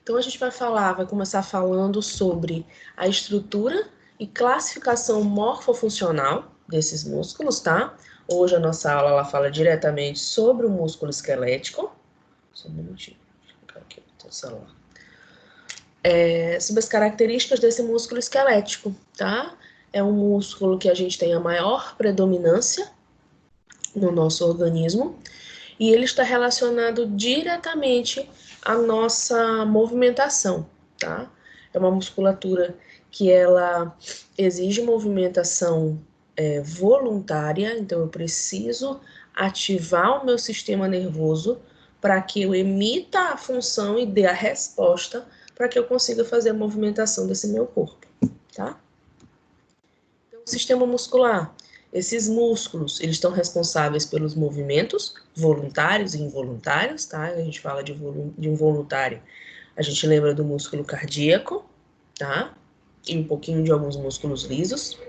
Então, a gente vai começar falando sobre a estrutura e classificação morfofuncional desses músculos, tá? Hoje a nossa aula ela fala diretamente sobre o músculo esquelético. Só um minutinho, deixa eu ficar aqui no celular. Sobre as características desse músculo esquelético, tá? É um músculo que a gente tem a maior predominância no nosso organismo e ele está relacionado diretamente à nossa movimentação, tá? É uma musculatura que ela exige movimentação voluntária, então eu preciso ativar o meu sistema nervoso para que eu emita a função e dê a resposta para que eu consiga fazer a movimentação desse meu corpo, tá? Então, o sistema muscular, esses músculos, eles estão responsáveis pelos movimentos voluntários e involuntários, tá? A gente fala de involuntário, a gente lembra do músculo cardíaco, tá? E um pouquinho de alguns músculos lisos.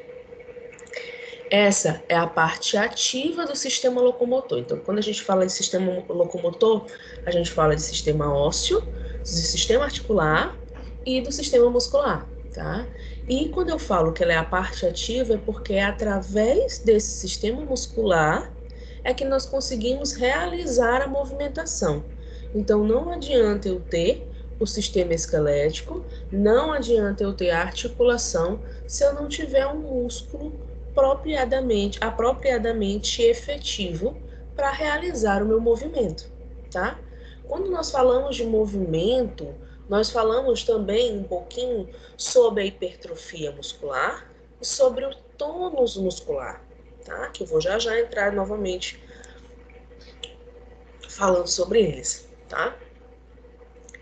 Essa é a parte ativa do sistema locomotor. Então, quando a gente fala de sistema locomotor, a gente fala de sistema ósseo, do sistema articular e do sistema muscular, tá? E quando eu falo que ela é a parte ativa, é porque é através desse sistema muscular é que nós conseguimos realizar a movimentação. Então, não adianta eu ter o sistema esquelético, não adianta eu ter a articulação se eu não tiver um músculo apropriadamente efetivo para realizar o meu movimento, tá? Quando nós falamos de movimento, nós falamos também um pouquinho sobre a hipertrofia muscular e sobre o tônus muscular, tá? Que eu vou já entrar novamente falando sobre eles, tá?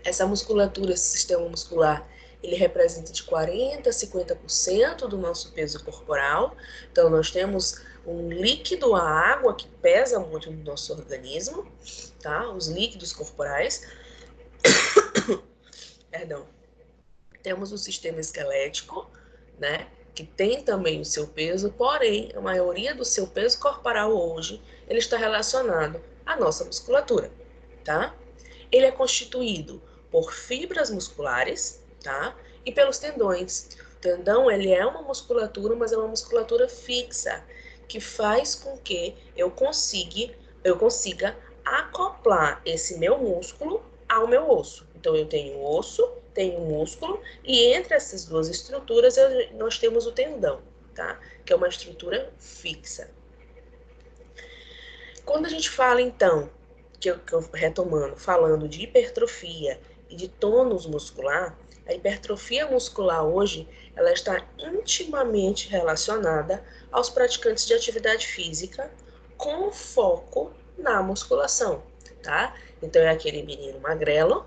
Essa musculatura, esse sistema muscular, ele representa de 40% a 50% do nosso peso corporal. Então, nós temos um líquido, a água, que pesa muito no nosso organismo, tá? Os líquidos corporais. Perdão. Temos o sistema esquelético, né? Que tem também o seu peso, porém, a maioria do seu peso corporal hoje, ele está relacionado à nossa musculatura, tá? Ele é constituído por fibras musculares, tá? E pelos tendões. O tendão, ele é uma musculatura, mas é uma musculatura fixa, que faz com que eu consiga acoplar esse meu músculo ao meu osso. Então, eu tenho osso, tenho músculo, e entre essas duas estruturas, nós temos o tendão, tá? Que é uma estrutura fixa. Quando a gente fala, então, retomando, falando de hipertrofia e de tônus muscular, a hipertrofia muscular hoje, ela está intimamente relacionada aos praticantes de atividade física com foco na musculação, tá? Então, é aquele menino magrelo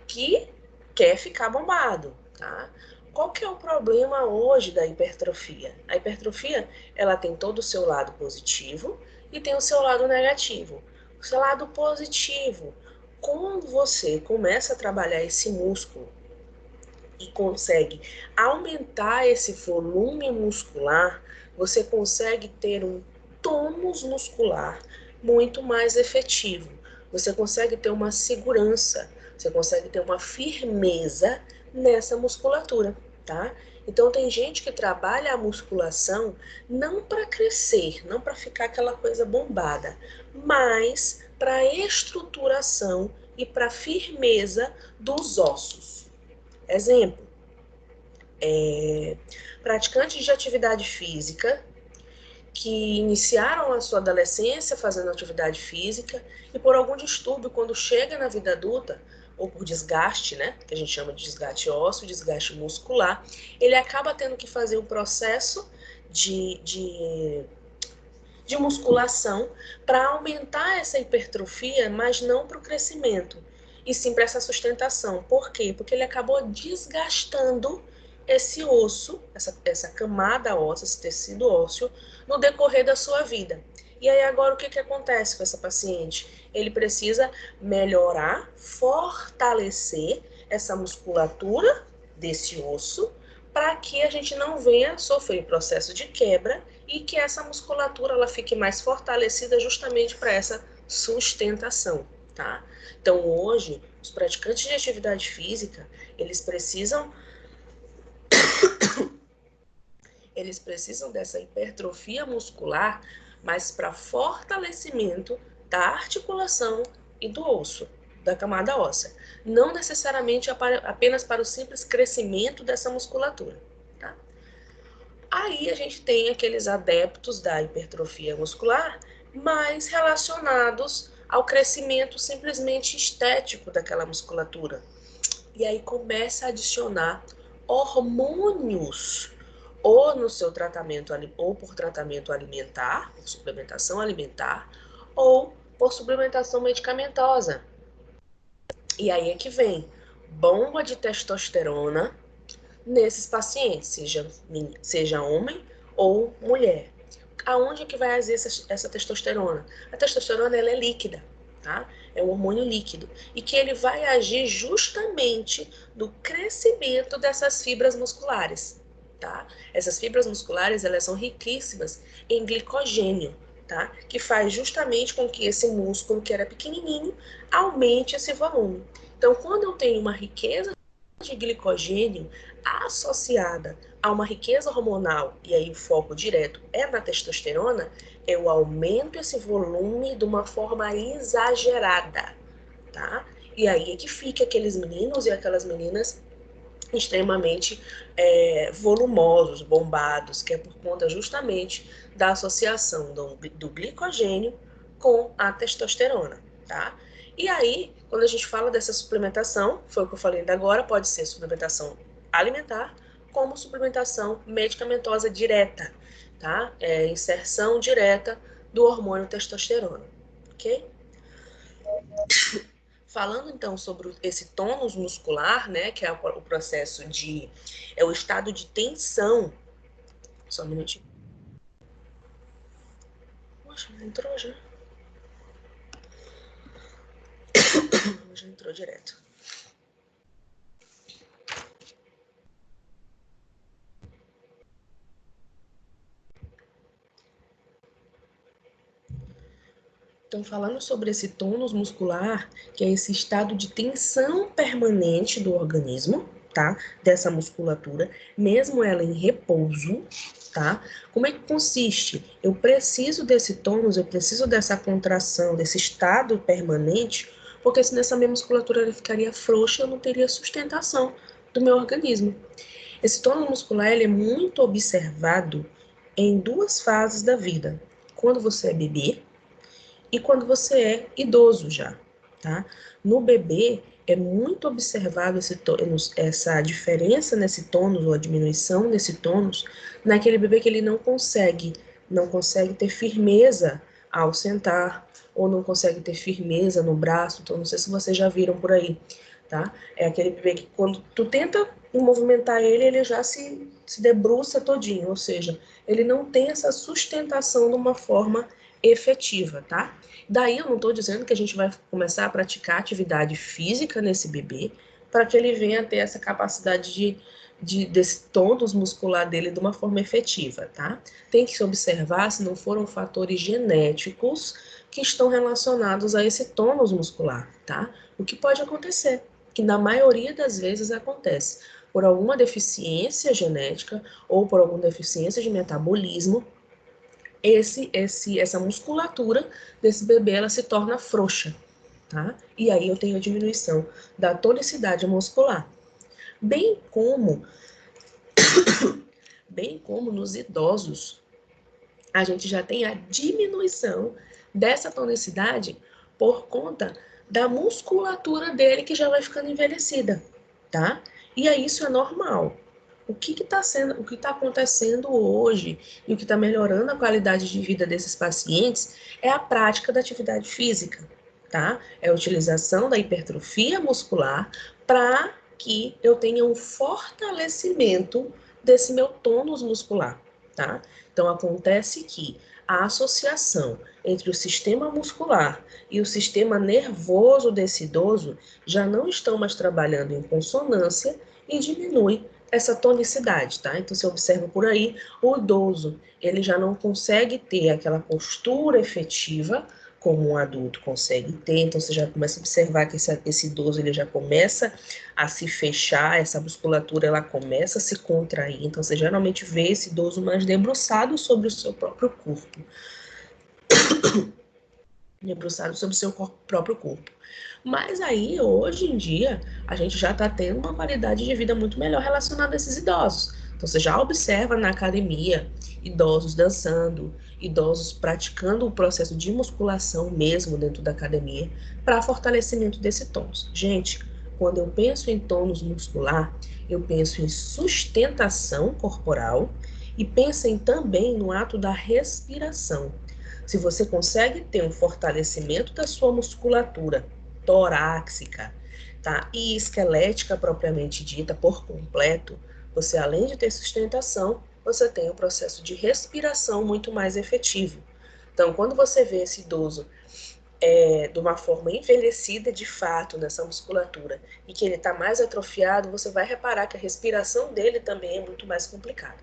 que quer ficar bombado, tá? Qual que é o problema hoje da hipertrofia? A hipertrofia, ela tem todo o seu lado positivo e tem o seu lado negativo. O seu lado positivo, quando você começa a trabalhar esse músculo e consegue aumentar esse volume muscular, você consegue ter um tônus muscular muito mais efetivo. Você consegue ter uma segurança, você consegue ter uma firmeza nessa musculatura, tá? Então, tem gente que trabalha a musculação não para crescer, não para ficar aquela coisa bombada, mas para estruturação e para firmeza dos ossos. Exemplo, praticantes de atividade física que iniciaram a sua adolescência fazendo atividade física e por algum distúrbio, quando chega na vida adulta, ou por desgaste, né, que a gente chama de desgaste ósseo, desgaste muscular, ele acaba tendo que fazer um processo de musculação para aumentar essa hipertrofia, mas não para o crescimento, e sim para essa sustentação. Por quê? Porque ele acabou desgastando esse osso, essa camada óssea, esse tecido ósseo, no decorrer da sua vida. E aí agora o que acontece com essa paciente? Ele precisa melhorar, fortalecer essa musculatura desse osso para que a gente não venha sofrer processo de quebra e que essa musculatura ela fique mais fortalecida justamente para essa sustentação, tá? Então, hoje, os praticantes de atividade física, eles precisam dessa hipertrofia muscular, mas para fortalecimento da articulação e do osso, da camada óssea. Não necessariamente apenas para o simples crescimento dessa musculatura. Tá? Aí a gente tem aqueles adeptos da hipertrofia muscular, mais relacionados ao crescimento simplesmente estético daquela musculatura. E aí começa a adicionar hormônios ou no seu tratamento, ou por tratamento alimentar, por suplementação alimentar, ou por suplementação medicamentosa. E aí é que vem bomba de testosterona nesses pacientes, seja homem ou mulher. Aonde é que vai agir essa testosterona? A testosterona ela é líquida, tá? É um hormônio líquido. E que ele vai agir justamente no crescimento dessas fibras musculares. Tá? Essas fibras musculares elas são riquíssimas em glicogênio, tá? Que faz justamente com que esse músculo que era pequenininho aumente esse volume. Então, quando eu tenho uma riqueza de glicogênio associada a uma riqueza hormonal, e aí o foco direto é na testosterona, eu aumento esse volume de uma forma exagerada, tá? E aí é que fica aqueles meninos e aquelas meninas extremamente volumosos, bombados, que é por conta justamente da associação do glicogênio com a testosterona, tá? E aí, quando a gente fala dessa suplementação, foi o que eu falei ainda agora, pode ser suplementação alimentar, como suplementação medicamentosa direta, tá? Inserção direta do hormônio testosterona, ok? Falando então sobre esse tônus muscular, né, que é o processo de, é o estado de tensão. Só um minutinho. Poxa, não entrou já. Já entrou direto. Então, falando sobre esse tônus muscular, que é esse estado de tensão permanente do organismo, tá? Dessa musculatura, mesmo ela em repouso, tá? Como é que consiste? Eu preciso desse tônus, eu preciso dessa contração, desse estado permanente, porque senão essa minha musculatura ela ficaria frouxa, eu não teria sustentação do meu organismo. Esse tônus muscular ele é muito observado em duas fases da vida. Quando você é bebê, e quando você é idoso já, tá? No bebê, é muito observado essa diferença nesse tônus, ou a diminuição nesse tônus, naquele bebê que ele não consegue ter firmeza ao sentar, ou não consegue ter firmeza no braço, então não sei se vocês já viram por aí, tá? É aquele bebê que quando tu tenta movimentar ele, ele já se debruça todinho, ou seja, ele não tem essa sustentação de uma forma efetiva, tá? Daí eu não estou dizendo que a gente vai começar a praticar atividade física nesse bebê para que ele venha a ter essa capacidade desse tônus muscular dele de uma forma efetiva, tá? Tem que se observar se não foram fatores genéticos que estão relacionados a esse tônus muscular, tá? O que pode acontecer, que na maioria das vezes acontece por alguma deficiência genética ou por alguma deficiência de metabolismo, essa musculatura desse bebê ela se torna frouxa, tá? E aí eu tenho a diminuição da tonicidade muscular, bem como nos idosos a gente já tem a diminuição dessa tonicidade por conta da musculatura dele que já vai ficando envelhecida, tá? E aí isso é normal. O que está acontecendo hoje e o que está melhorando a qualidade de vida desses pacientes é a prática da atividade física, tá? É a utilização da hipertrofia muscular para que eu tenha um fortalecimento desse meu tônus muscular, tá? Então acontece que a associação entre o sistema muscular e o sistema nervoso desse idoso já não estão mais trabalhando em consonância e diminui essa tonicidade, tá? Então, você observa por aí, o idoso, ele já não consegue ter aquela postura efetiva como um adulto consegue ter. Então, você já começa a observar que esse idoso ele já começa a se fechar, essa musculatura ela começa a se contrair. Então, você geralmente vê esse idoso mais debruçado sobre o seu próprio corpo. Debruçado sobre o seu próprio corpo. Mas aí, hoje em dia, a gente já está tendo uma qualidade de vida muito melhor relacionada a esses idosos. Então, você já observa na academia idosos dançando, idosos praticando o processo de musculação mesmo dentro da academia para fortalecimento desse tônus. Gente, quando eu penso em tônus muscular, eu penso em sustentação corporal e pensem também no ato da respiração. Se você consegue ter um fortalecimento da sua musculatura torácica, tá? E esquelética propriamente dita por completo, você além de ter sustentação, você tem um processo de respiração muito mais efetivo. Então, quando você vê esse idoso de uma forma envelhecida de fato nessa musculatura e que ele está mais atrofiado, você vai reparar que a respiração dele também é muito mais complicada,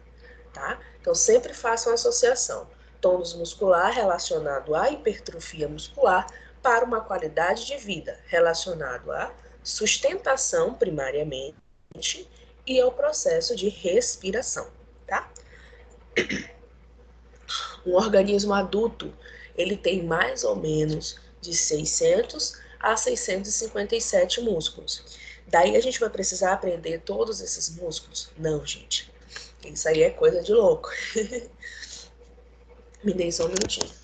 tá? Então, sempre faça uma associação. Tônus muscular relacionado à hipertrofia muscular para uma qualidade de vida relacionado à sustentação, primariamente, e ao processo de respiração, tá? Um organismo adulto, ele tem mais ou menos de 600 a 657 músculos. Daí a gente vai precisar aprender todos esses músculos? Não, gente. Isso aí é coisa de louco. Me dei só um minutinho.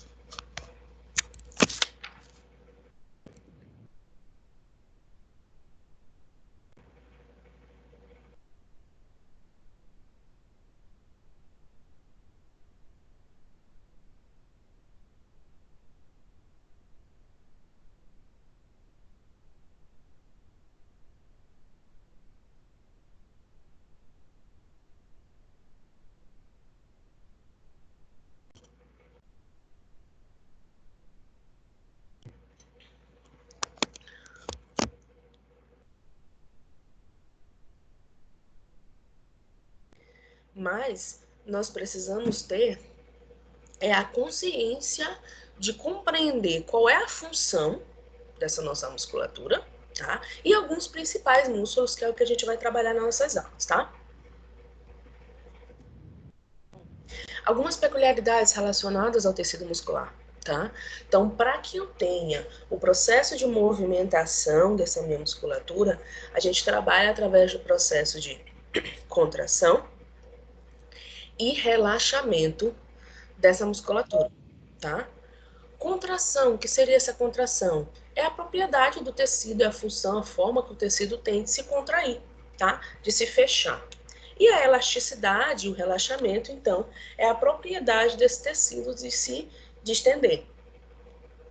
Mas nós precisamos ter a consciência de compreender qual é a função dessa nossa musculatura, tá? E alguns principais músculos, que é o que a gente vai trabalhar nas nossas aulas, tá? Algumas peculiaridades relacionadas ao tecido muscular, tá? Então, para que eu tenha o processo de movimentação dessa minha musculatura, a gente trabalha através do processo de contração e relaxamento dessa musculatura, tá? Contração, o que seria essa contração? É a propriedade do tecido, é a função, a forma que o tecido tem de se contrair, tá? De se fechar. E a elasticidade, o relaxamento, então, é a propriedade desse tecido de se distender,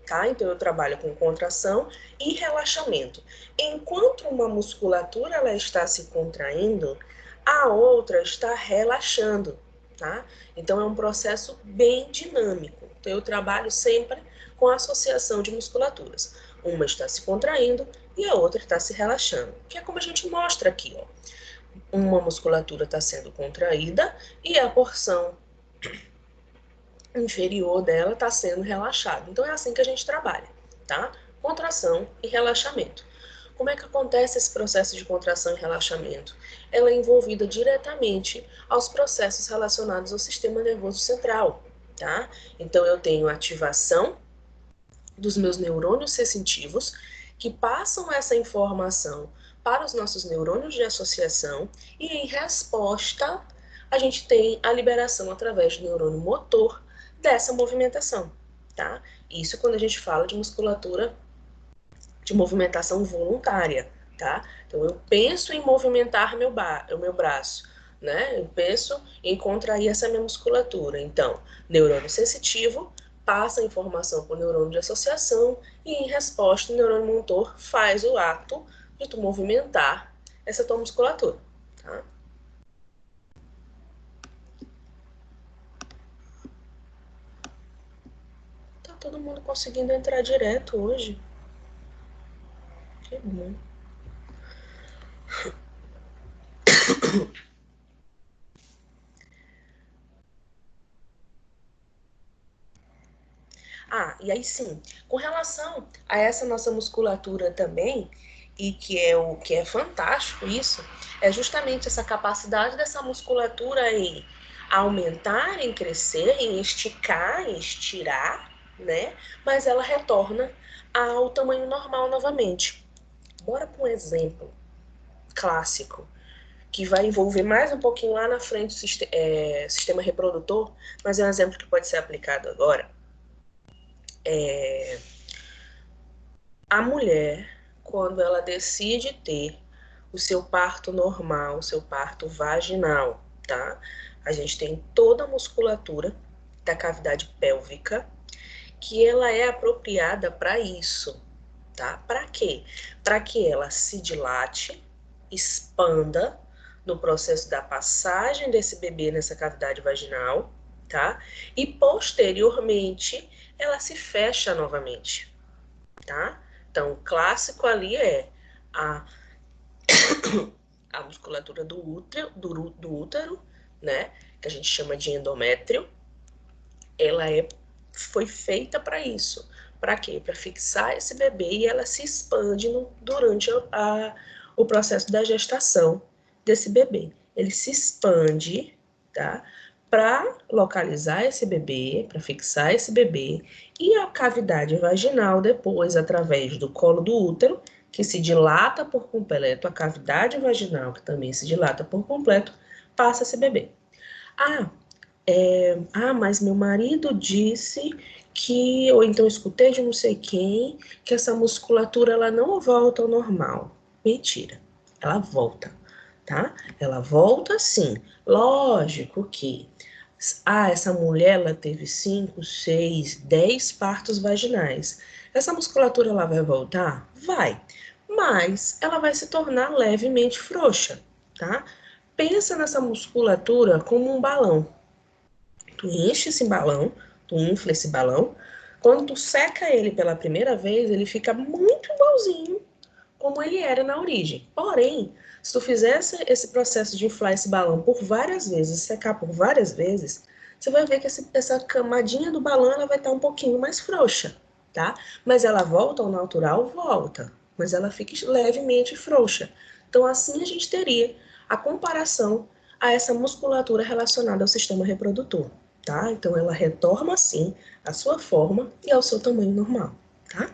tá? Então, eu trabalho com contração e relaxamento. Enquanto uma musculatura ela está se contraindo, a outra está relaxando, tá? Então, é um processo bem dinâmico. Então, eu trabalho sempre com a associação de musculaturas. Uma está se contraindo e a outra está se relaxando, que é como a gente mostra aqui, ó. Uma musculatura está sendo contraída e a porção inferior dela está sendo relaxada. Então, é assim que a gente trabalha, tá? Contração e relaxamento. Como é que acontece esse processo de contração e relaxamento? Ela é envolvida diretamente aos processos relacionados ao sistema nervoso central, tá? Então, eu tenho ativação dos meus neurônios sensitivos, que passam essa informação para os nossos neurônios de associação, e em resposta, a gente tem a liberação através do neurônio motor dessa movimentação, tá? Isso quando a gente fala de musculatura de movimentação voluntária, tá? Então, eu penso em movimentar o meu braço, né? Eu penso em contrair essa minha musculatura. Então, neurônio sensitivo passa a informação para o neurônio de associação e, em resposta, o neurônio motor faz o ato de tu movimentar essa tua musculatura, tá? Tá todo mundo conseguindo entrar direto hoje. Que bom. E aí sim, com relação a essa nossa musculatura também, e que é o que é fantástico isso, é justamente essa capacidade dessa musculatura em aumentar, em crescer, em esticar, em estirar, né? Mas ela retorna ao tamanho normal novamente. Bora para um exemplo clássico, que vai envolver mais um pouquinho lá na frente o sistema reprodutor, mas é um exemplo que pode ser aplicado agora. A mulher, quando ela decide ter o seu parto normal, o seu parto vaginal, tá? A gente tem toda a musculatura da cavidade pélvica que ela é apropriada para isso, tá? Para quê? Para que ela se dilate, expanda no processo da passagem desse bebê nessa cavidade vaginal, tá? E posteriormente ela se fecha novamente, tá? Então, o clássico ali é a, a musculatura do útero, né? Que a gente chama de endométrio. Ela foi feita para isso. Para quê? Para fixar esse bebê e ela se expande durante o processo da gestação desse bebê. Ele se expande, tá? Para localizar esse bebê, para fixar esse bebê, e a cavidade vaginal depois, através do colo do útero, que se dilata por completo, a cavidade vaginal, que também se dilata por completo, passa esse bebê. Mas meu marido disse que, ou então escutei de não sei quem, que essa musculatura ela não volta ao normal. Mentira, ela volta, tá? Ela volta sim. Lógico que, essa mulher ela teve 5, 6, 10 partos vaginais. Essa musculatura ela vai voltar? Vai, mas ela vai se tornar levemente frouxa, tá? Pensa nessa musculatura como um balão. Tu enche esse balão, tu infla esse balão. Quando tu seca ele pela primeira vez, ele fica muito igualzinho como ele era na origem. Porém, se tu fizesse esse processo de inflar esse balão por várias vezes, secar por várias vezes, você vai ver que essa camadinha do balão ela vai estar um pouquinho mais frouxa, tá? Mas ela volta ao natural? Volta. Mas ela fica levemente frouxa. Então, assim a gente teria a comparação a essa musculatura relacionada ao sistema reprodutor, tá? Então, ela retorna, sim, à sua forma e ao seu tamanho normal, tá?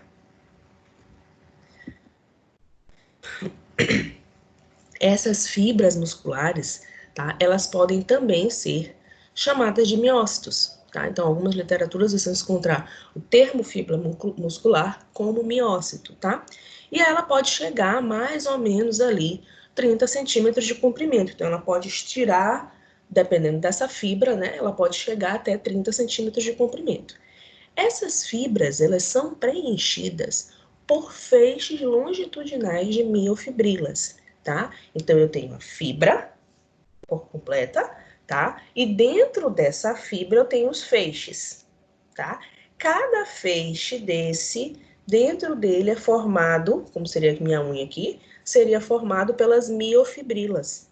Essas fibras musculares, tá? Elas podem também ser chamadas de miócitos, tá? Então, algumas literaturas você vai encontrar o termo fibra muscular como miócito, tá? E ela pode chegar a mais ou menos ali 30 centímetros de comprimento. Então, ela pode estirar, dependendo dessa fibra, né? Ela pode chegar até 30 centímetros de comprimento. Essas fibras, elas são preenchidas por feixes longitudinais de miofibrilas, tá? Então, eu tenho a fibra por completa, tá? E dentro dessa fibra eu tenho os feixes, tá? Cada feixe desse, dentro dele é formado, como seria minha unha aqui, seria formado pelas miofibrilas.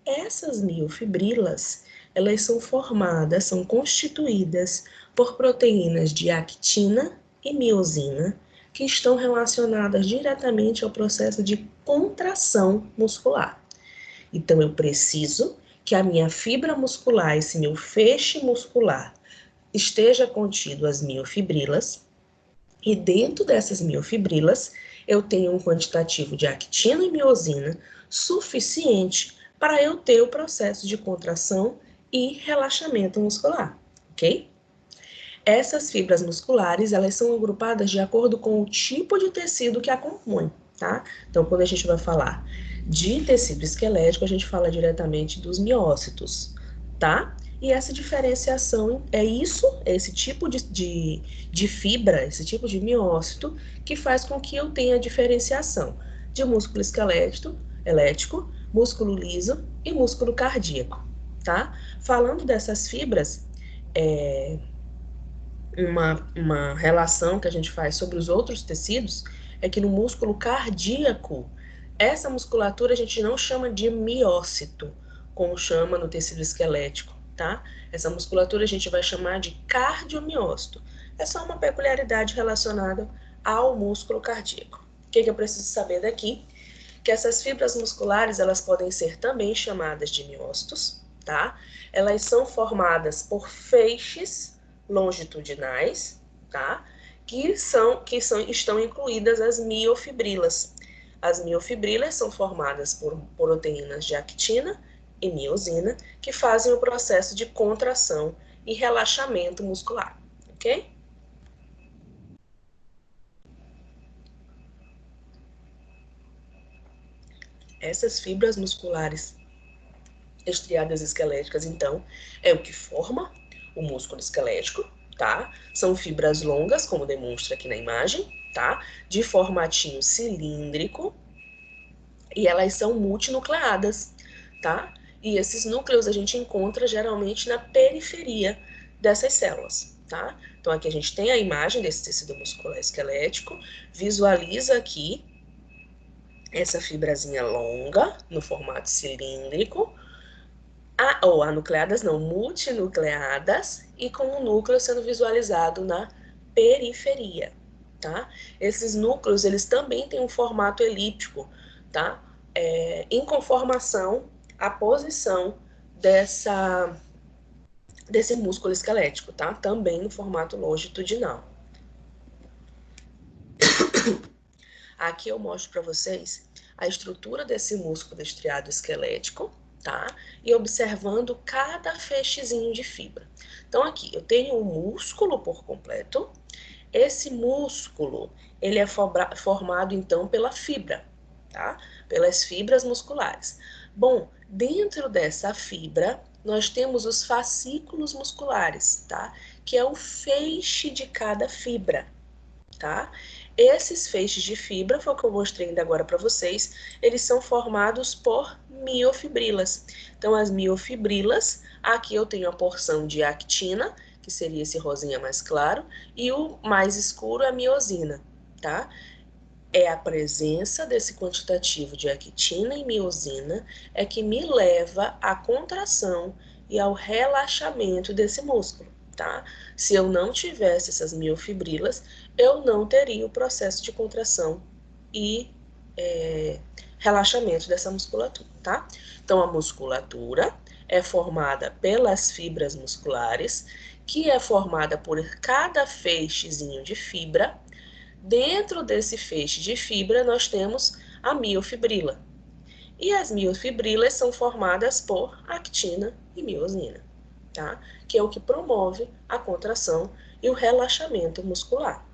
Essas miofibrilas, elas são formadas, são constituídas por proteínas de actina e miosina, que estão relacionadas diretamente ao processo de contração muscular. Então, eu preciso que a minha fibra muscular, esse meu feixe muscular, esteja contido as miofibrilas, e dentro dessas miofibrilas, eu tenho um quantitativo de actina e miosina suficiente para eu ter o processo de contração e relaxamento muscular, ok? Essas fibras musculares, elas são agrupadas de acordo com o tipo de tecido que a compõe, tá? Então, quando a gente vai falar de tecido esquelético, a gente fala diretamente dos miócitos, tá? E essa diferenciação é isso, é esse tipo de fibra, esse tipo de miócito, que faz com que eu tenha a diferenciação de músculo elétrico, músculo liso e músculo cardíaco, tá? Falando dessas fibras, uma relação que a gente faz sobre os outros tecidos é que no músculo cardíaco, essa musculatura a gente não chama de miócito, como chama no tecido esquelético, tá? Essa musculatura a gente vai chamar de cardiomiócito. é só uma peculiaridade relacionada ao músculo cardíaco. O que eu preciso saber daqui? Que essas fibras musculares, elas podem ser também chamadas de miócitos, tá? Elas são formadas por feixes longitudinais, tá? Estão incluídas as miofibrilas. As miofibrilas são formadas por proteínas de actina e miosina, que fazem o processo de contração e relaxamento muscular, ok? Essas fibras musculares estriadas esqueléticas, então, é o que forma o músculo esquelético, tá? São fibras longas, como demonstra aqui na imagem, tá? De formatinho cilíndrico, e elas são multinucleadas, tá? E esses núcleos a gente encontra geralmente na periferia dessas células, tá? Então aqui a gente tem a imagem desse tecido muscular esquelético, visualiza aqui essa fibrazinha longa, no formato cilíndrico, ou anucleadas não, multinucleadas, e com o núcleo sendo visualizado na periferia, tá? Esses núcleos, eles também têm um formato elíptico, tá? Em conformação à posição desse músculo esquelético, tá? Também no formato longitudinal. Aqui eu mostro para vocês a estrutura desse músculo estriado esquelético, tá? E observando cada feixezinho de fibra. Então aqui eu tenho um músculo por completo. Esse músculo, ele é formado então pela fibra, tá? Pelas fibras musculares. Bom, dentro dessa fibra, nós temos os fascículos musculares, tá? Que é o feixe de cada fibra, tá? Esses feixes de fibra, foi o que eu mostrei ainda agora para vocês, eles são formados por miofibrilas. Então, as miofibrilas, aqui eu tenho a porção de actina, que seria esse rosinha mais claro, e o mais escuro é a miosina, tá? É a presença desse quantitativo de actina e miosina é que me leva à contração e ao relaxamento desse músculo, tá? Se eu não tivesse essas miofibrilas, eu não teria o processo de contração e relaxamento dessa musculatura, tá? Então, a musculatura é formada pelas fibras musculares, que é formada por cada feixezinho de fibra. Dentro desse feixe de fibra, nós temos a miofibrila. E as miofibrilas são formadas por actina e miosina, tá? Que é o que promove a contração e o relaxamento muscular.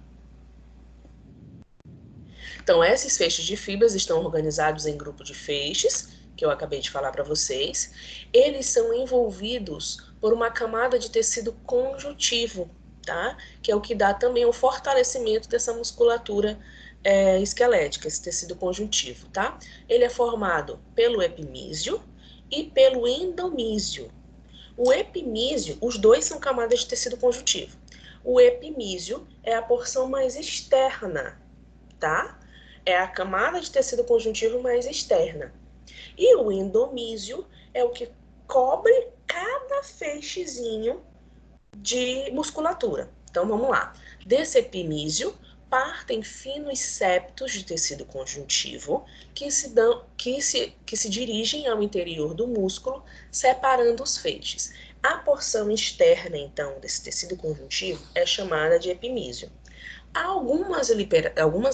Então, esses feixes de fibras estão organizados em grupo de feixes, que eu acabei de falar para vocês. Eles são envolvidos por uma camada de tecido conjuntivo, tá? Que é o que dá também o fortalecimento dessa musculatura esquelética, esse tecido conjuntivo, tá? Ele é formado pelo epimísio e pelo endomísio. O epimísio, os dois são camadas de tecido conjuntivo. O epimísio é a porção mais externa, tá? É a camada de tecido conjuntivo mais externa. E o endomísio é o que cobre cada feixezinho de musculatura. Então vamos lá. Desse epimísio partem finos septos de tecido conjuntivo que se dirigem ao interior do músculo, separando os feixes. A porção externa, então, desse tecido conjuntivo é chamada de epimísio. Algumas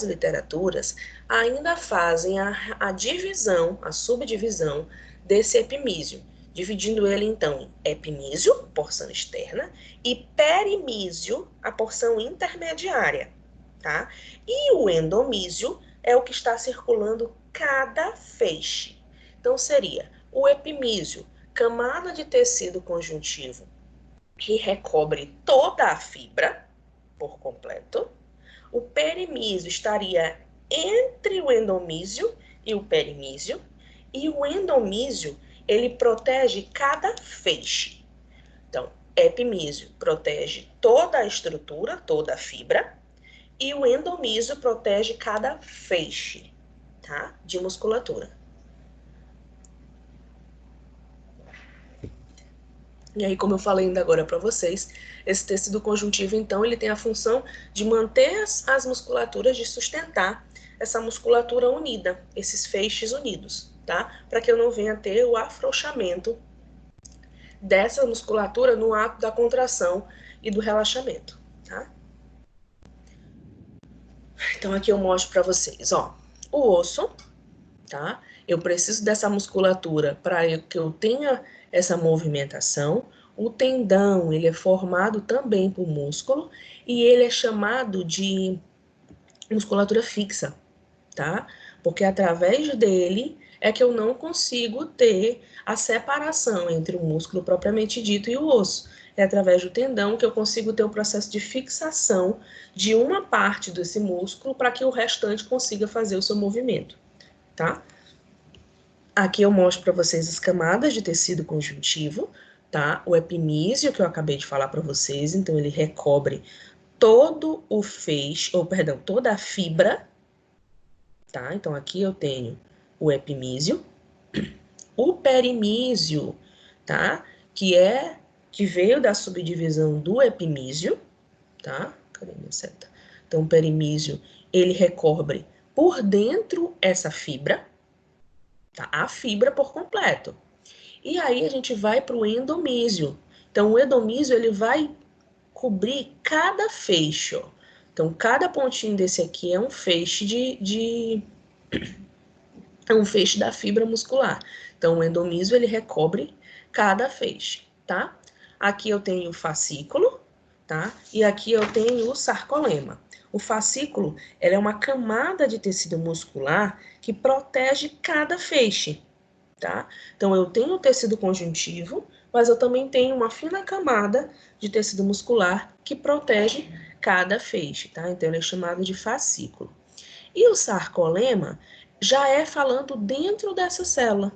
literaturas ainda fazem a divisão, a subdivisão desse epimísio, dividindo ele então em epimísio, porção externa, e perimísio, a porção intermediária, tá? E o endomísio é o que está circulando cada feixe. Então seria o epimísio, camada de tecido conjuntivo que recobre toda a fibra por completo. O perimísio estaria entre o endomísio e o perimísio, e o endomísio, ele protege cada feixe. Então, epimísio protege toda a estrutura, toda a fibra, e o endomísio protege cada feixe, tá? De musculatura. E aí, como eu falei ainda agora para vocês, esse tecido conjuntivo, então, ele tem a função de manter as musculaturas, de sustentar essa musculatura unida, esses feixes unidos, tá? Para que eu não venha ter o afrouxamento dessa musculatura no ato da contração e do relaxamento, tá? Então, aqui eu mostro para vocês, ó, o osso, tá? Eu preciso dessa musculatura para que eu tenha essa movimentação. O tendão, ele é formado também por músculo e ele é chamado de musculatura fixa, tá? Porque através dele é que eu não consigo ter a separação entre o músculo propriamente dito e o osso. É através do tendão que eu consigo ter o processo de fixação de uma parte desse músculo para que o restante consiga fazer o seu movimento, tá? Aqui eu mostro para vocês as camadas de tecido conjuntivo, tá? O epimísio, que eu acabei de falar para vocês, então ele recobre todo o feixe, ou perdão, toda a fibra, tá? Então aqui eu tenho o epimísio, o perimísio, tá? Que veio da subdivisão do epimísio, tá? Cadê minha seta? Então o perimísio, ele recobre por dentro essa fibra, tá? A fibra por completo. E aí a gente vai para o endomísio. Então, o endomísio, ele vai cobrir cada feixe, ó. Então, cada pontinho desse aqui é um feixe é um feixe da fibra muscular. Então, o endomísio, ele recobre cada feixe, tá? Aqui eu tenho o fascículo, tá? E aqui eu tenho o sarcolema. O fascículo, ela é uma camada de tecido muscular que protege cada feixe, tá? Então, eu tenho o tecido conjuntivo, mas eu também tenho uma fina camada de tecido muscular que protege cada feixe, tá? Então, ele é chamado de fascículo. E o sarcolema já é falando dentro dessa célula,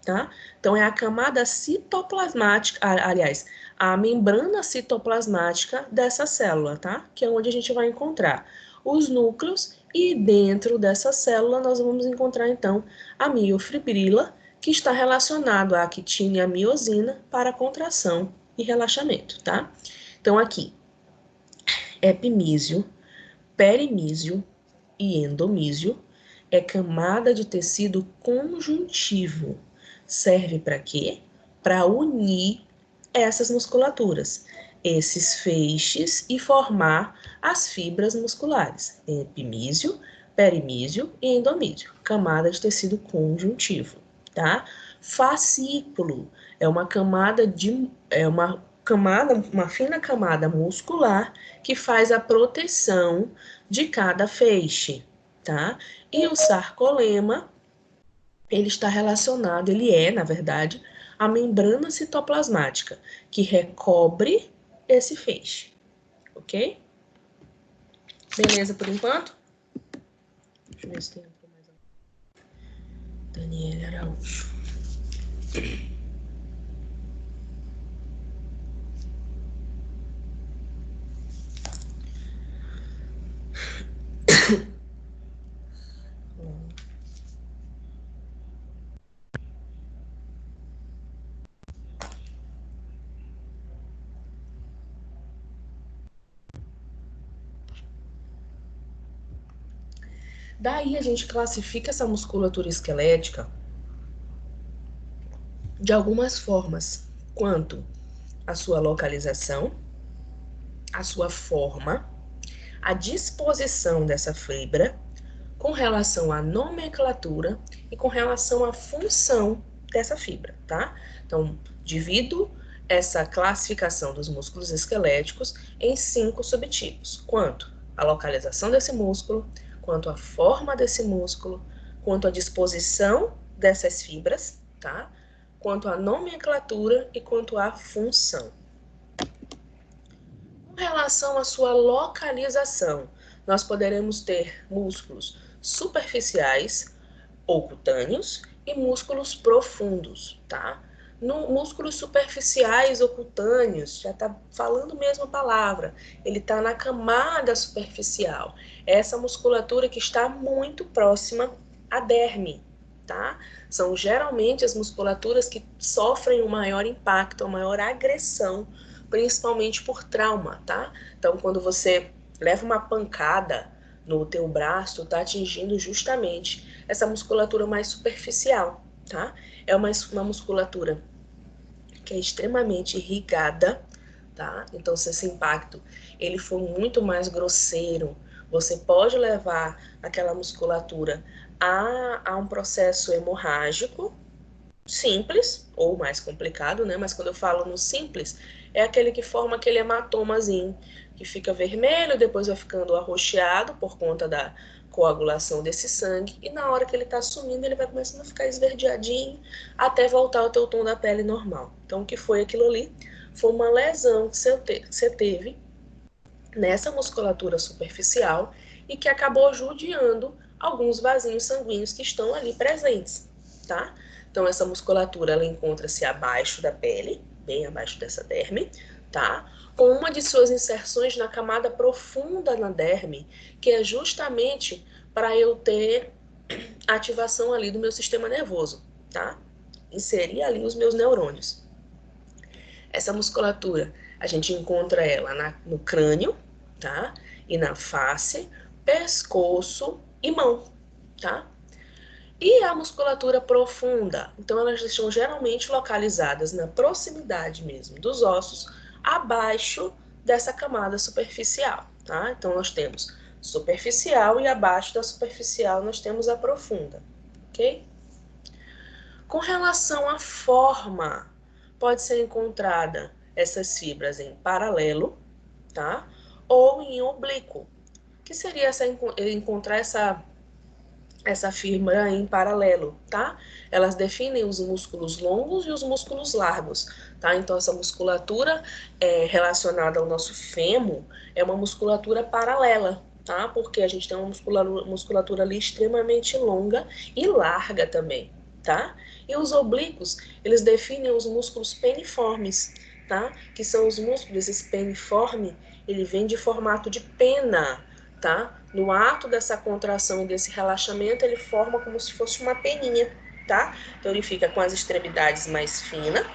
tá? Então, é a camada citoplasmática, aliás, a membrana citoplasmática dessa célula, tá? Que é onde a gente vai encontrar os núcleos e dentro dessa célula nós vamos encontrar, então, a miofibrila, que está relacionado à actina e à miosina para contração e relaxamento, tá? Então, aqui, epimísio, perimísio e endomísio é camada de tecido conjuntivo. Serve para quê? Para unir essas musculaturas, esses feixes e formar as fibras musculares. Epimísio, perimísio e endomísio, camada de tecido conjuntivo, tá? Fascículo é uma uma fina camada muscular que faz a proteção de cada feixe, tá? E o sarcolema, ele está relacionado, ele é, na verdade, a membrana citoplasmática, que recobre esse feixe, ok? Beleza por enquanto? Deixa eu ver se tem mais alguém. Daniela Araújo. Daí a gente classifica essa musculatura esquelética de algumas formas, quanto a sua localização, a sua forma, a disposição dessa fibra, com relação à nomenclatura e com relação à função dessa fibra, tá? Então, divido essa classificação dos músculos esqueléticos em 5 subtipos, quanto a localização desse músculo, quanto a forma desse músculo, quanto a disposição dessas fibras, tá? Quanto à nomenclatura e quanto à função. Com relação à sua localização, nós poderemos ter músculos superficiais ou cutâneos e músculos profundos, tá? No músculos superficiais ou cutâneos, já tá falando mesmo a palavra, ele tá na camada superficial. Essa musculatura que está muito próxima à derme, tá? São geralmente as musculaturas que sofrem o maior impacto, a maior agressão, principalmente por trauma, tá? Então, quando você leva uma pancada no teu braço, tu tá atingindo justamente essa musculatura mais superficial, tá? É uma musculatura que é extremamente irrigada, tá? Então, se esse impacto ele for muito mais grosseiro, você pode levar aquela musculatura a um processo hemorrágico, simples ou mais complicado, né? Mas quando eu falo no simples, é aquele que forma aquele hematomazinho, que fica vermelho, depois vai ficando arroxeado por conta da coagulação desse sangue, e na hora que ele está sumindo, ele vai começando a ficar esverdeadinho até voltar ao teu tom da pele normal. Então, o que foi aquilo ali? Foi uma lesão que você teve nessa musculatura superficial e que acabou judiando alguns vasinhos sanguíneos que estão ali presentes, tá? Então, essa musculatura, ela encontra-se abaixo da pele, bem abaixo dessa derme, tá? Com uma de suas inserções na camada profunda na derme, que é justamente para eu ter ativação ali do meu sistema nervoso, tá? Inserir ali os meus neurônios. Essa musculatura, a gente encontra ela no crânio, tá? E na face, pescoço e mão, tá? E a musculatura profunda, então elas estão geralmente localizadas na proximidade mesmo dos ossos, abaixo dessa camada superficial, tá? Então nós temos superficial e abaixo da superficial nós temos a profunda, ok? Com relação à forma, pode ser encontrada essas fibras em paralelo, tá? Ou em oblíquo, que seria encontrar essa fibra em paralelo, tá? Elas definem os músculos longos e os músculos largos, tá? Então, essa musculatura relacionada ao nosso fêmur é uma musculatura paralela, tá? Porque a gente tem uma musculatura ali extremamente longa e larga também, tá? E os oblíquos, eles definem os músculos peniformes, tá? Que são os músculos, esse peniforme, ele vem de formato de pena, tá? No ato dessa contração e desse relaxamento, ele forma como se fosse uma peninha, tá? Então, ele fica com as extremidades mais finas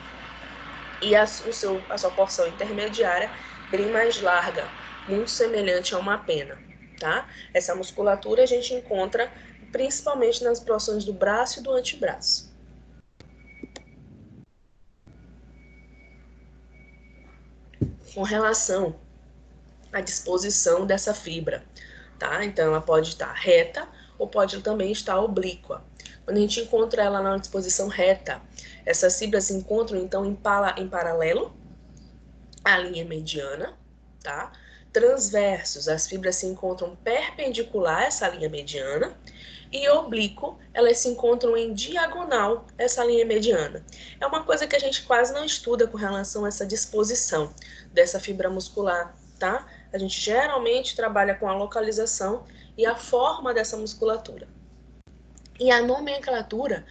e a sua porção intermediária bem mais larga, muito semelhante a uma pena, tá? Essa musculatura a gente encontra principalmente nas porções do braço e do antebraço. Com relação à disposição dessa fibra, tá? Então, ela pode estar reta ou pode também estar oblíqua. Quando a gente encontra ela na disposição reta, essas fibras se encontram, então, em paralelo à linha mediana, tá? Transversos, as fibras se encontram perpendicular a essa linha mediana, e oblíquo, elas se encontram em diagonal essa linha mediana. É uma coisa que a gente quase não estuda com relação a essa disposição dessa fibra muscular, tá? A gente geralmente trabalha com a localização e a forma dessa musculatura. E a nomenclatura,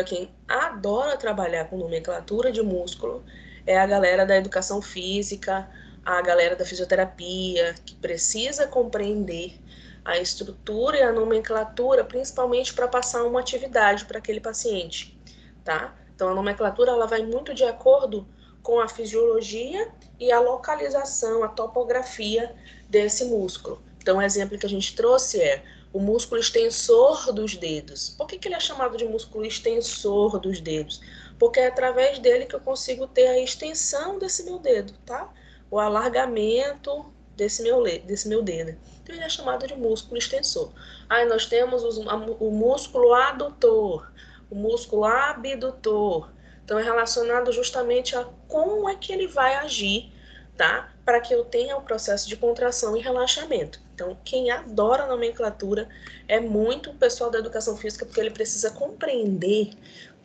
quem adora trabalhar com nomenclatura de músculo é a galera da educação física, a galera da fisioterapia, que precisa compreender a estrutura e a nomenclatura, principalmente para passar uma atividade para aquele paciente, tá? Então, a nomenclatura ela vai muito de acordo com a fisiologia e a localização, a topografia desse músculo. Então, o exemplo que a gente trouxe é o músculo extensor dos dedos. Por que ele é chamado de músculo extensor dos dedos? Porque é através dele que eu consigo ter a extensão desse meu dedo, tá? O alargamento desse meu dedo. Então, ele é chamado de músculo extensor. Aí nós temos o músculo adutor, o músculo abdutor. Então, é relacionado justamente a como é que ele vai agir, tá? Para que eu tenha o processo de contração e relaxamento. Então, quem adora nomenclatura é muito o pessoal da educação física, porque ele precisa compreender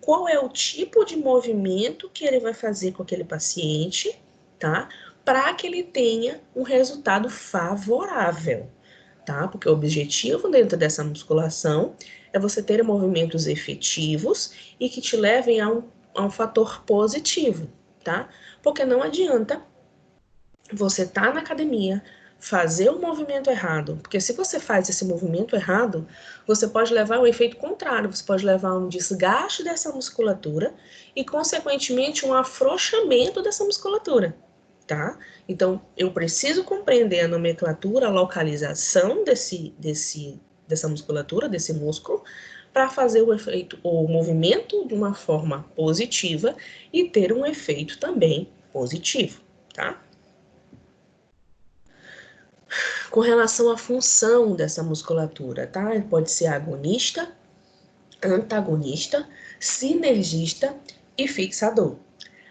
qual é o tipo de movimento que ele vai fazer com aquele paciente, tá? Para que ele tenha um resultado favorável, tá? Porque o objetivo dentro dessa musculação é você ter movimentos efetivos e que te levem a um fator positivo, tá? Porque não adianta você tá na academia, fazer o movimento errado, porque se você faz esse movimento errado, você pode levar um efeito contrário, você pode levar um desgaste dessa musculatura e, consequentemente, um afrouxamento dessa musculatura, tá? Então, eu preciso compreender a nomenclatura, a localização dessa musculatura, desse músculo, para fazer o efeito, o movimento de uma forma positiva e ter um efeito também positivo, tá? Com relação à função dessa musculatura, tá? Ele pode ser agonista, antagonista, sinergista e fixador.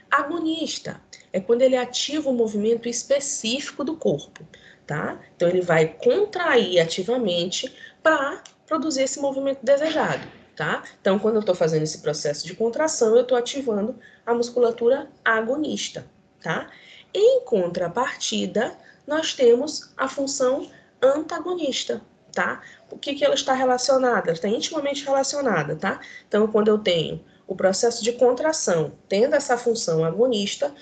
Agonista é quando ele ativa um movimento específico do corpo, tá? Então ele vai contrair ativamente para produzir esse movimento desejado, tá? Então quando eu estou fazendo esse processo de contração, eu estou ativando a musculatura agonista, tá? Em contrapartida, nós temos a função antagonista, tá? O que ela está relacionada? Ela está intimamente relacionada, tá? Então, quando eu tenho o processo de contração tendo essa função agonista,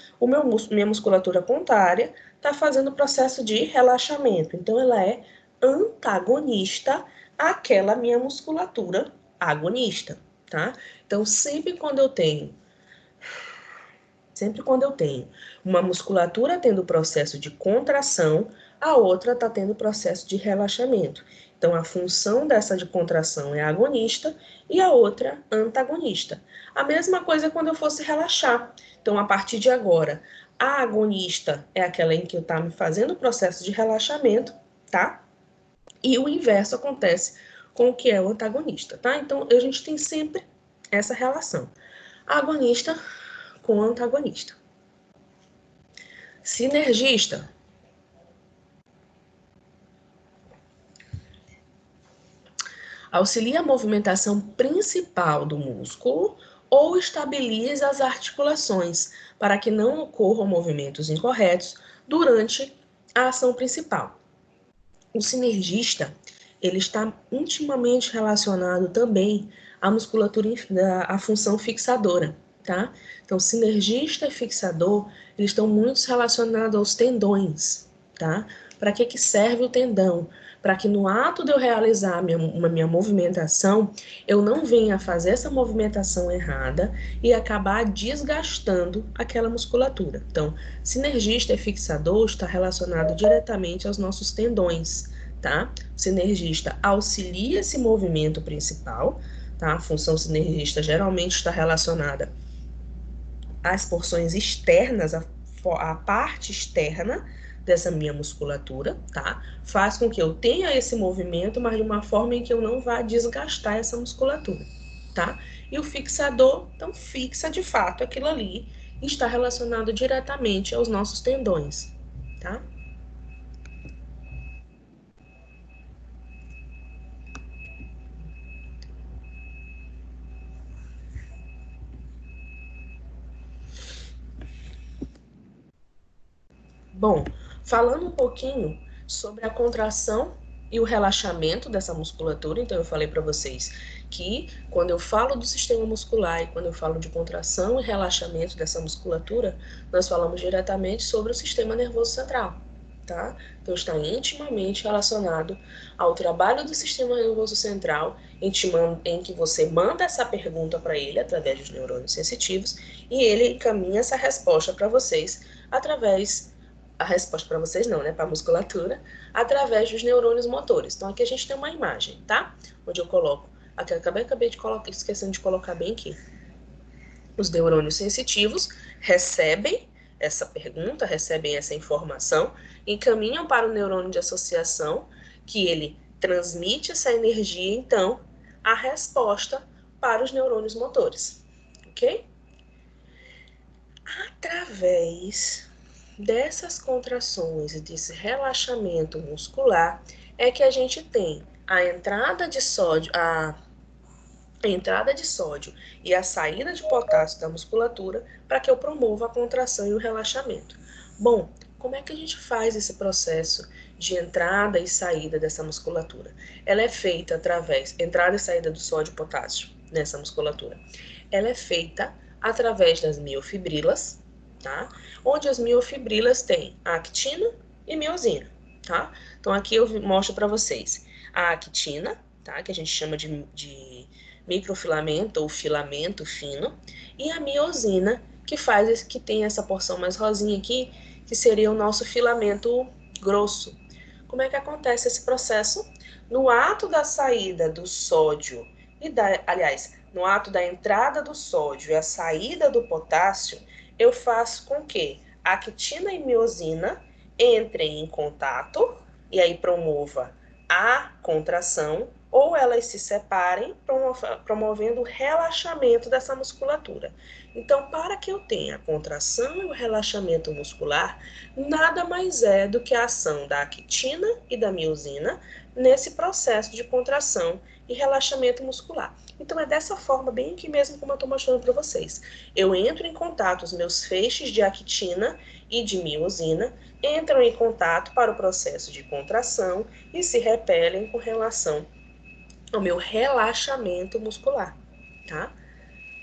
minha musculatura contrária está fazendo o processo de relaxamento. Então, ela é antagonista àquela minha musculatura agonista, tá? Então, sempre quando eu tenho uma musculatura tendo o processo de contração, a outra está tendo o processo de relaxamento. Então, a função dessa de contração é agonista e a outra antagonista. A mesma coisa quando eu fosse relaxar. Então, a partir de agora, a agonista é aquela em que eu está me fazendo o processo de relaxamento, tá? E o inverso acontece com o que é o antagonista, tá? Então, a gente tem sempre essa relação. Agonista com antagonista. Sinergista. Auxilia a movimentação principal do músculo ou estabiliza as articulações para que não ocorram movimentos incorretos durante a ação principal. O sinergista, ele está intimamente relacionado também à musculatura, à função fixadora, tá? Então, sinergista e fixador, eles estão muito relacionados aos tendões, tá? Para que serve o tendão? Para que no ato de eu realizar minha movimentação, eu não venha fazer essa movimentação errada e acabar desgastando aquela musculatura. Então, sinergista e fixador está relacionado diretamente aos nossos tendões, tá? O sinergista auxilia esse movimento principal, tá? A função sinergista geralmente está relacionada às porções externas, a parte externa dessa minha musculatura, tá? Faz com que eu tenha esse movimento, mas de uma forma em que eu não vá desgastar essa musculatura, tá? E o fixador, então, fixa de fato aquilo ali e está relacionado diretamente aos nossos tendões, tá? Bom, falando um pouquinho sobre a contração e o relaxamento dessa musculatura, então eu falei para vocês que quando eu falo do sistema muscular e quando eu falo de contração e relaxamento dessa musculatura, nós falamos diretamente sobre o sistema nervoso central, tá? Então está intimamente relacionado ao trabalho do sistema nervoso central, em que você manda essa pergunta para ele através dos neurônios sensitivos e ele encaminha essa resposta para vocês através a resposta para vocês não, né, para a musculatura, através dos neurônios motores. Então, aqui a gente tem uma imagem, tá? Onde eu coloco, aqui eu acabei de colocar, esquecendo de colocar bem aqui. Os neurônios sensitivos recebem essa pergunta, recebem essa informação, encaminham para o neurônio de associação, que ele transmite essa energia, então, a resposta para os neurônios motores, ok? Através dessas contrações e desse relaxamento muscular é que a gente tem a entrada de sódio, a entrada de sódio e a saída de potássio da musculatura para que eu promova a contração e o relaxamento. Bom, como é que a gente faz esse processo de entrada e saída dessa musculatura? Ela é feita através entrada e saída do sódio e potássio nessa musculatura. Ela é feita através das miofibrilas, tá? Onde as miofibrilas têm actina e miosina, tá? Então, aqui eu mostro para vocês a actina, tá? Que a gente chama de microfilamento ou filamento fino, e a miosina, que tem essa porção mais rosinha aqui, que seria o nosso filamento grosso. Como é que acontece esse processo? No ato da saída do sódio aliás, no ato da entrada do sódio e a saída do potássio, eu faço com que a actina e miosina entrem em contato e aí promova a contração, ou elas se separem, promovendo o relaxamento dessa musculatura. Então, para que eu tenha a contração e o relaxamento muscular, nada mais é do que a ação da actina e da miosina nesse processo de contração e relaxamento muscular. Então, é dessa forma, bem aqui mesmo como eu estou mostrando para vocês. Eu entro em contato, os meus feixes de actina e de miosina entram em contato para o processo de contração e se repelem com relação ao meu relaxamento muscular, tá?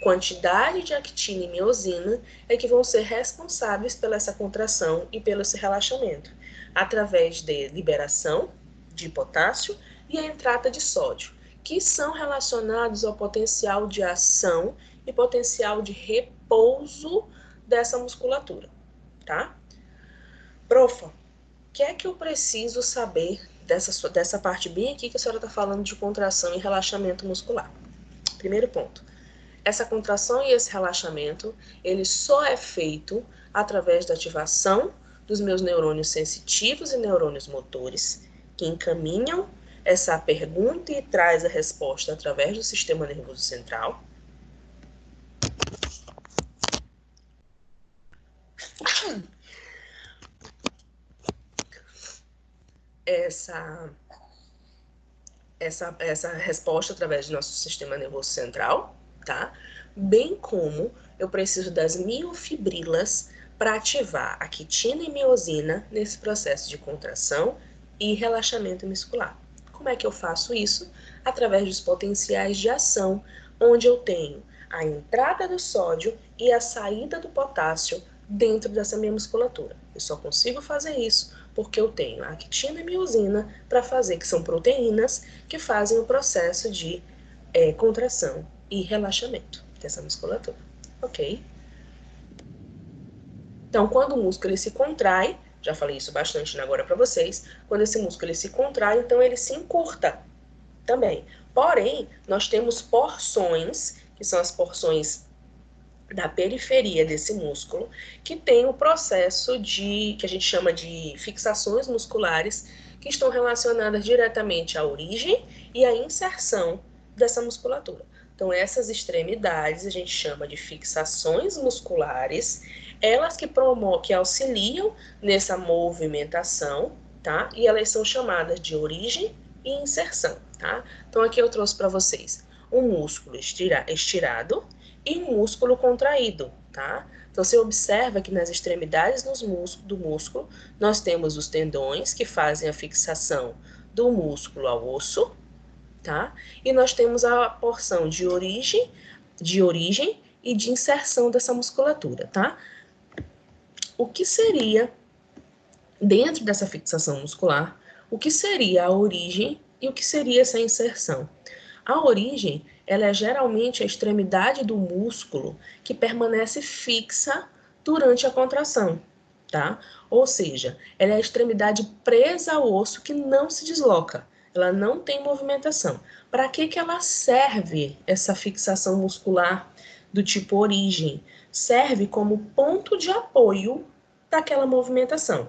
Quantidade de actina e miosina é que vão ser responsáveis pela essa contração e pelo esse relaxamento, através de liberação de potássio e a entrada de sódio, que são relacionados ao potencial de ação e potencial de repouso dessa musculatura, tá? Profa, o que é que eu preciso saber dessa parte bem aqui que a senhora está falando de contração e relaxamento muscular? Primeiro ponto. Essa contração e esse relaxamento, ele só é feito através da ativação dos meus neurônios sensitivos e neurônios motores, que encaminham essa pergunta e traz a resposta através do sistema nervoso central. Essa resposta através do nosso sistema nervoso central, tá? Bem como eu preciso das miofibrilas para ativar a quitina e miosina nesse processo de contração e relaxamento muscular. Como é que eu faço isso? Através dos potenciais de ação, onde eu tenho a entrada do sódio e a saída do potássio dentro dessa minha musculatura. Eu só consigo fazer isso porque eu tenho a actina e miosina para fazer, que são proteínas que fazem o processo de contração e relaxamento dessa musculatura, ok? Então, quando o músculo ele se contrai, já falei isso bastante agora para vocês, quando esse músculo ele se contrai, então ele se encurta também. Porém, nós temos porções, que são as porções da periferia desse músculo, que tem o processo que a gente chama de fixações musculares, que estão relacionadas diretamente à origem e à inserção dessa musculatura. Então, essas extremidades a gente chama de fixações musculares, elas que auxiliam nessa movimentação, tá? E elas são chamadas de origem e inserção, tá? Então, aqui eu trouxe para vocês um músculo estirado e um músculo contraído, tá? Então, você observa que nas extremidades do músculo, nós temos os tendões que fazem a fixação do músculo ao osso, tá? E nós temos a porção de origem e de inserção dessa musculatura, tá? O que seria, dentro dessa fixação muscular, o que seria a origem e o que seria essa inserção? A origem, ela é geralmente a extremidade do músculo que permanece fixa durante a contração, tá? Ou seja, ela é a extremidade presa ao osso que não se desloca, ela não tem movimentação. Para que ela serve, essa fixação muscular do tipo origem? Serve como ponto de apoio daquela movimentação,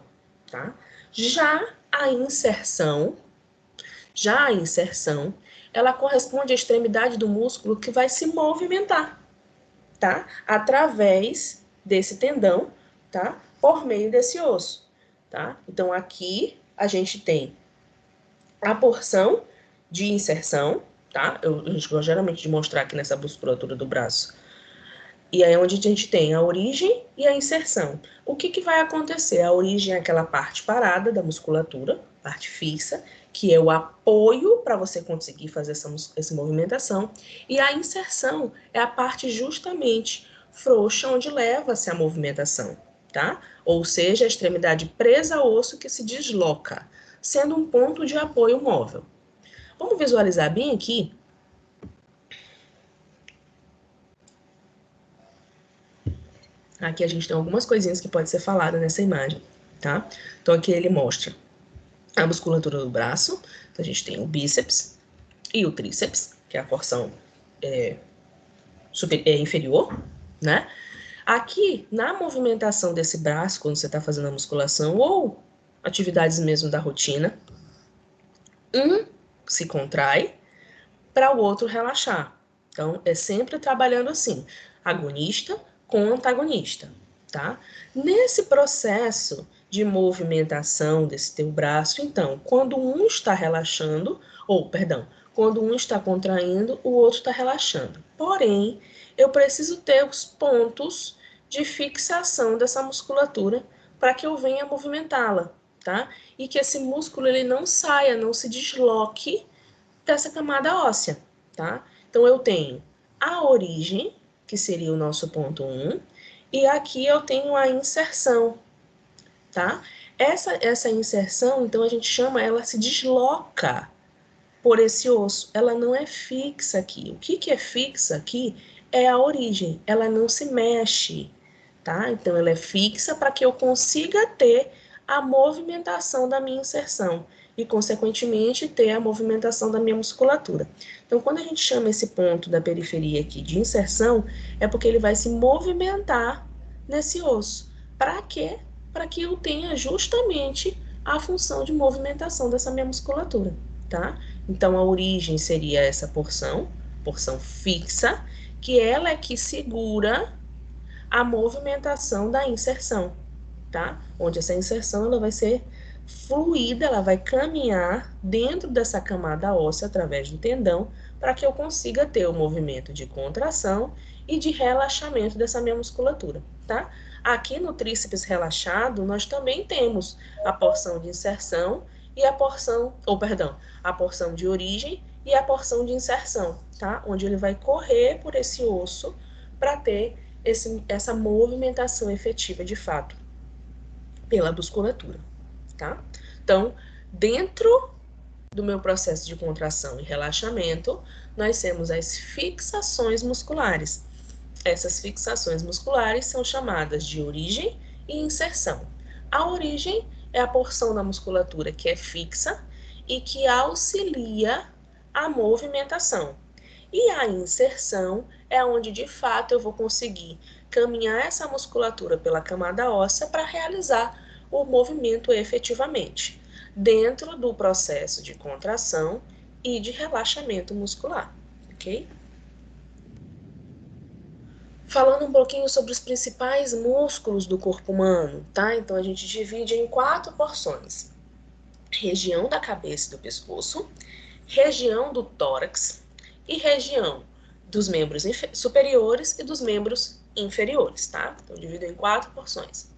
tá? Já a inserção, ela corresponde à extremidade do músculo que vai se movimentar, tá? Através desse tendão, tá? Por meio desse osso, tá? Então, aqui a gente tem a porção de inserção, tá? A gente gosta geralmente de mostrar aqui nessa musculatura do braço. E aí é onde a gente tem a origem e a inserção. O que vai acontecer? A origem é aquela parte parada da musculatura, parte fixa, que é o apoio para você conseguir fazer essa movimentação. E a inserção é a parte justamente frouxa, onde leva-se a movimentação, tá? Ou seja, a extremidade presa ao osso que se desloca. sendo um ponto de apoio móvel. Vamos visualizar bem aqui. Aqui a gente tem algumas coisinhas que podem ser faladas nessa imagem, tá? Então aqui ele mostra a musculatura do braço. Então a gente tem o bíceps e o tríceps, que é a porção inferior, né? Aqui, na movimentação desse braço, quando você está fazendo a musculação ou atividades mesmo da rotina, um se contrai para o outro relaxar. Então, é sempre trabalhando assim, agonista com antagonista, tá? Nesse processo de movimentação desse teu braço, então, quando um está relaxando, quando um está contraindo, o outro está relaxando. Porém, eu preciso ter os pontos de fixação dessa musculatura para que eu venha movimentá-la, tá? E que esse músculo ele não saia, não se desloque dessa camada óssea, tá? Então, eu tenho a origem, que seria o nosso ponto 1, e aqui eu tenho a inserção, tá? Essa inserção, então, a gente chama, ela se desloca por esse osso, ela não é fixa aqui. O que é fixa aqui é a origem, ela não se mexe, tá? Então, ela é fixa para que eu consiga ter a movimentação da minha inserção e, consequentemente, ter a movimentação da minha musculatura. Então, quando a gente chama esse ponto da periferia aqui de inserção, é porque ele vai se movimentar nesse osso. Para quê? Para que eu tenha justamente a função de movimentação dessa minha musculatura, tá? Então, a origem seria essa porção fixa, que ela é que segura a movimentação da inserção, tá? Onde essa inserção ela vai ser fluida, ela vai caminhar dentro dessa camada óssea através do tendão para que eu consiga ter o movimento de contração e de relaxamento dessa minha musculatura, tá? Aqui no tríceps relaxado, nós também temos a porção de inserção e a porção de origem e a porção de inserção, tá? Onde ele vai correr por esse osso para ter essa movimentação efetiva de fato pela musculatura, tá? Então, dentro do meu processo de contração e relaxamento, nós temos as fixações musculares. Essas fixações musculares são chamadas de origem e inserção. A origem é a porção da musculatura que é fixa e que auxilia a movimentação. E a inserção é onde, de fato, eu vou conseguir caminhar essa musculatura pela camada óssea para realizar o movimento efetivamente, dentro do processo de contração e de relaxamento muscular, ok? Falando um pouquinho sobre os principais músculos do corpo humano, tá? Então, a gente divide em 4 porções. Região da cabeça e do pescoço, região do tórax e região dos membros superiores e dos membros inferiores, tá? Então, divido em 4 porções.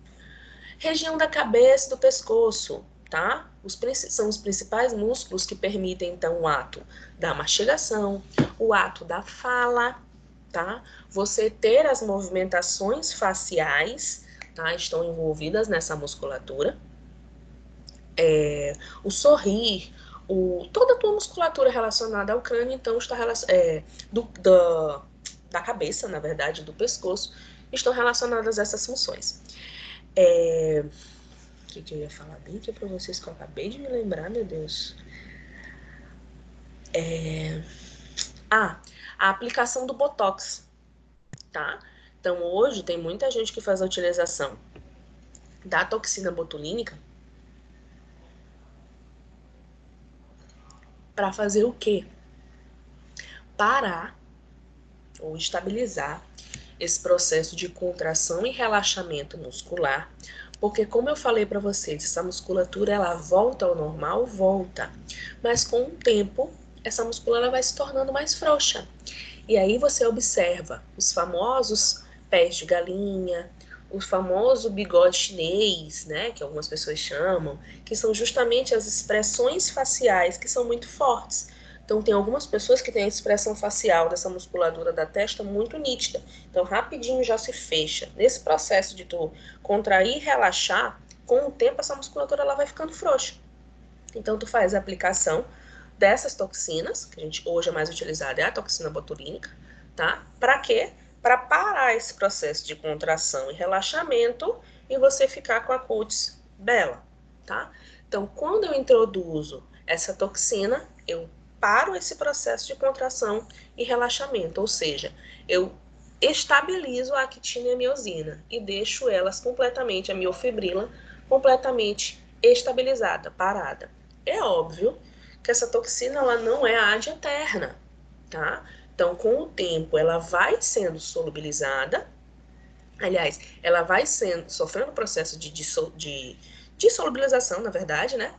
Região da cabeça e do pescoço, tá? São os principais músculos que permitem, então, o ato da mastigação, o ato da fala, tá? Você ter as movimentações faciais, tá? Estão envolvidas nessa musculatura. O sorrir, toda a tua musculatura relacionada ao crânio, então, está da cabeça, na verdade, do pescoço, estão relacionadas a essas funções. O que eu ia falar bem aqui para vocês que eu acabei de me lembrar, meu Deus. A aplicação do Botox, tá? Então, hoje, tem muita gente que faz a utilização da toxina botulínica para fazer o quê? Parar ou estabilizar esse processo de contração e relaxamento muscular, porque, como eu falei para vocês, essa musculatura ela volta ao normal, volta, mas com o tempo essa musculatura vai se tornando mais frouxa. E aí você observa os famosos pés de galinha, o famoso bigode chinês, né, que algumas pessoas chamam, que são justamente as expressões faciais que são muito fortes. Então, tem algumas pessoas que têm a expressão facial dessa musculatura da testa muito nítida. Então, rapidinho já se fecha. Nesse processo de tu contrair e relaxar, com o tempo essa musculatura ela vai ficando frouxa, Então, tu faz a aplicação dessas toxinas, que a gente hoje é mais utilizada, é a toxina botulínica, tá? Para quê? Para parar esse processo de contração e relaxamento e você ficar com a cutis bela, tá? Então, quando eu introduzo essa toxina, eu paro esse processo de contração e relaxamento, ou seja, eu estabilizo a actina e a miosina e deixo elas completamente, a miofibrila, completamente estabilizada, parada. É óbvio que essa toxina ela não é ad eterna, tá? Então, com o tempo, ela vai sendo solubilizada, aliás, ela vai sofrendo o processo de dissolubilização, na verdade, né?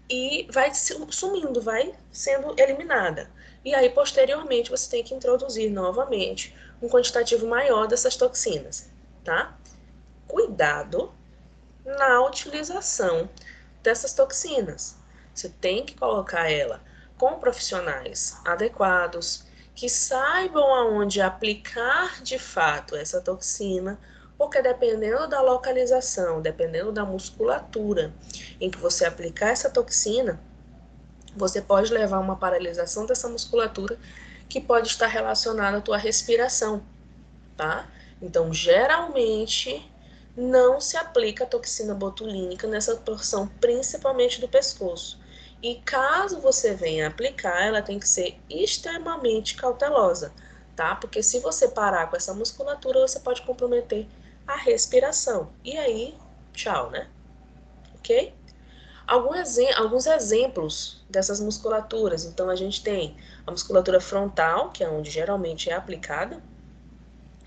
E vai sumindo, vai sendo eliminada. E aí, posteriormente, você tem que introduzir novamente um quantitativo maior dessas toxinas, tá? Cuidado na utilização dessas toxinas. Você tem que colocar ela com profissionais adequados, que saibam aonde aplicar de fato essa toxina, porque dependendo da localização, dependendo da musculatura em que você aplicar essa toxina, você pode levar a uma paralisação dessa musculatura que pode estar relacionada à tua respiração, tá? Então, geralmente, não se aplica a toxina botulínica nessa porção, principalmente do pescoço. E caso você venha aplicar, ela tem que ser extremamente cautelosa, tá? Porque se você parar com essa musculatura, você pode comprometer a respiração. E aí, tchau, né? Ok? Alguns exemplos dessas musculaturas. Então, a gente tem a musculatura frontal, que é onde geralmente é aplicada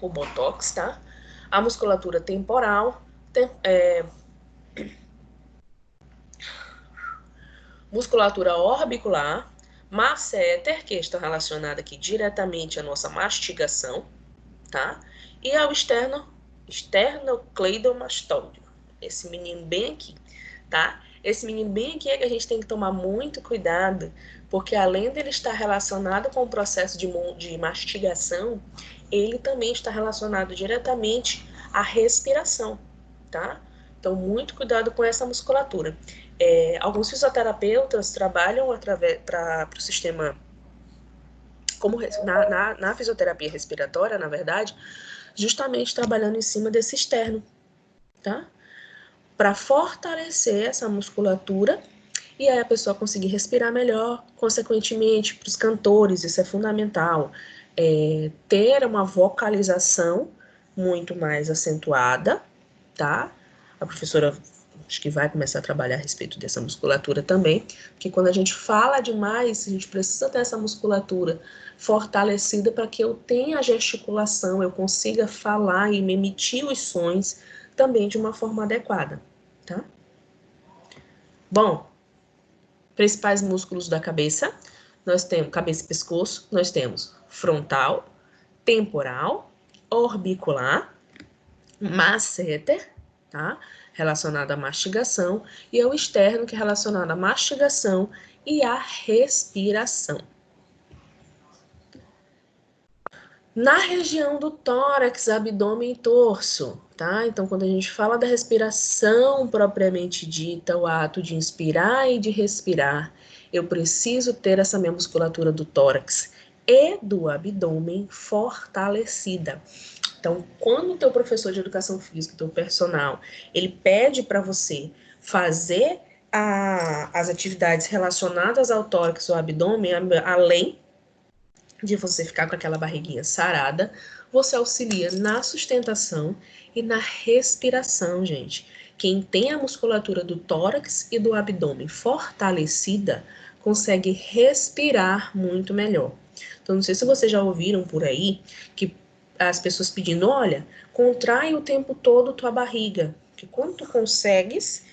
o botox, tá? A musculatura temporal, musculatura orbicular, masseter, que está relacionada aqui diretamente à nossa mastigação, tá? E ao esternocleidomastoide, esse menino bem aqui, tá? Esse menino bem aqui é que a gente tem que tomar muito cuidado, porque além dele estar relacionado com o processo de mastigação, ele também está relacionado diretamente à respiração, tá? Então, muito cuidado com essa musculatura. Alguns fisioterapeutas trabalham para o sistema, como na fisioterapia respiratória, na verdade, justamente trabalhando em cima desse externo, tá? Para fortalecer essa musculatura e aí a pessoa conseguir respirar melhor, consequentemente, para os cantores, isso é fundamental, ter uma vocalização muito mais acentuada, tá? A professora acho que vai começar a trabalhar a respeito dessa musculatura também, porque quando a gente fala demais, a gente precisa ter essa musculatura fortalecida para que eu tenha a gesticulação, eu consiga falar e me emitir os sons também de uma forma adequada, tá? Bom, principais músculos da cabeça, nós temos cabeça e pescoço, nós temos frontal, temporal, orbicular, masseter, tá? Relacionado à mastigação, e o externo, que é relacionado à mastigação e à respiração. Na região do tórax, abdômen e torso, tá? Então, quando a gente fala da respiração propriamente dita, o ato de inspirar e de respirar, eu preciso ter essa minha musculatura do tórax e do abdômen fortalecida. Então, quando o teu professor de educação física, o teu personal, ele pede para você fazer as atividades relacionadas ao tórax ou abdômen, além de você ficar com aquela barriguinha sarada, você auxilia na sustentação e na respiração, gente. Quem tem a musculatura do tórax e do abdômen fortalecida, consegue respirar muito melhor. Então, não sei se vocês já ouviram por aí que as pessoas pedindo, olha, contrai o tempo todo tua barriga, que quando tu consegues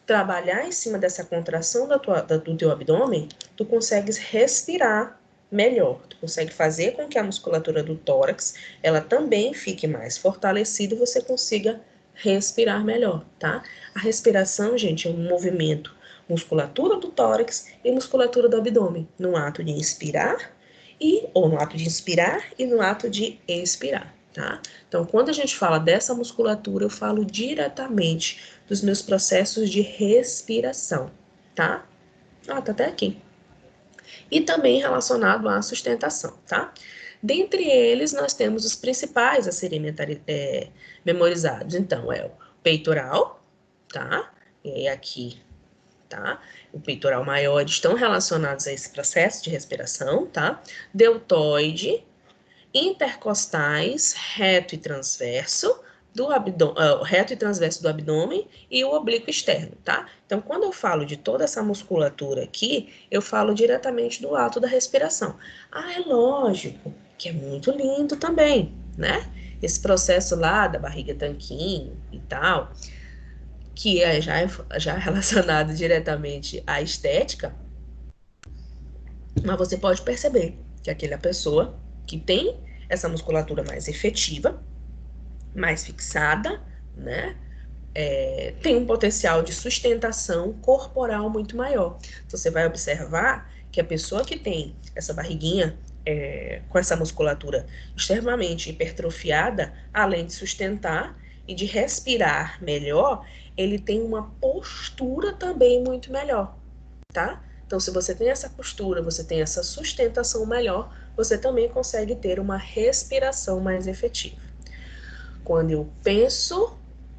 trabalhar em cima dessa contração do teu abdômen, tu consegues respirar melhor. Tu consegue fazer com que a musculatura do tórax, ela também fique mais fortalecida e você consiga respirar melhor, tá? A respiração, gente, é um movimento musculatura do tórax e musculatura do abdômen, no ato de inspirar ou no ato de inspirar e no ato de expirar, tá? Então, quando a gente fala dessa musculatura, eu falo diretamente dos meus processos de respiração, tá? Tá até aqui. E também relacionado à sustentação, tá? Dentre eles, nós temos os principais a serem memorizados. Então, é o peitoral, tá? E aí aqui, tá? O peitoral maior estão relacionados a esse processo de respiração, tá? Deltoide, intercostais, reto e transverso, reto e transverso do abdômen e o oblíquo externo, tá? Então, quando eu falo de toda essa musculatura aqui, eu falo diretamente do ato da respiração. Ah, é lógico que é muito lindo também, né? Esse processo lá da barriga tanquinho e tal, que já relacionado diretamente à estética, mas você pode perceber que aquela pessoa que tem essa musculatura mais efetiva, mais fixada, né? Tem um potencial de sustentação corporal muito maior. Então, você vai observar que a pessoa que tem essa barriguinha com essa musculatura extremamente hipertrofiada, além de sustentar e de respirar melhor, ele tem uma postura também muito melhor, tá? Então, se você tem essa postura, você tem essa sustentação melhor, você também consegue ter uma respiração mais efetiva. Quando eu penso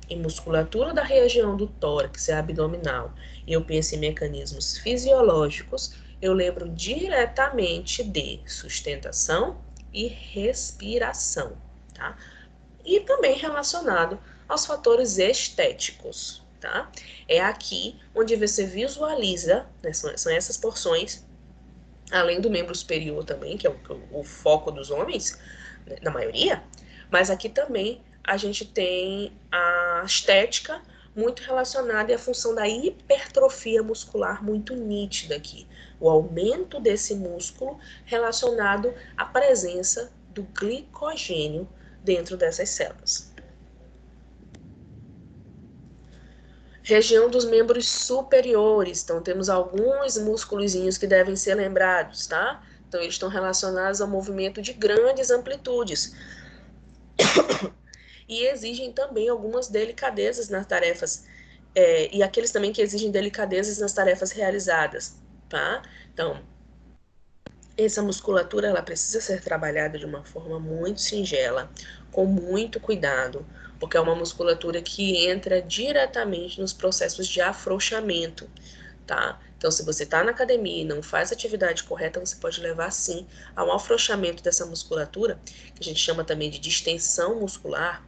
em musculatura da região do tórax e abdominal, e eu penso em mecanismos fisiológicos, eu lembro diretamente de sustentação e respiração, tá? E também relacionado aos fatores estéticos, tá? É aqui onde você visualiza, né, são essas porções, além do membro superior também, que é o foco dos homens, né, na maioria, mas aqui também a gente tem a estética muito relacionada e a função da hipertrofia muscular muito nítida aqui. O aumento desse músculo relacionado à presença do glicogênio dentro dessas células. Região dos membros superiores. Então, temos alguns músculozinhos que devem ser lembrados, tá? Então, eles estão relacionados ao movimento de grandes amplitudes. E exigem também algumas delicadezas nas tarefas, e aqueles também que exigem delicadezas nas tarefas realizadas, tá? Então, essa musculatura, ela precisa ser trabalhada de uma forma muito singela, com muito cuidado, porque é uma musculatura que entra diretamente nos processos de afrouxamento, tá? Então, se você está na academia e não faz a atividade correta, você pode levar, sim, a um afrouxamento dessa musculatura, que a gente chama também de distensão muscular,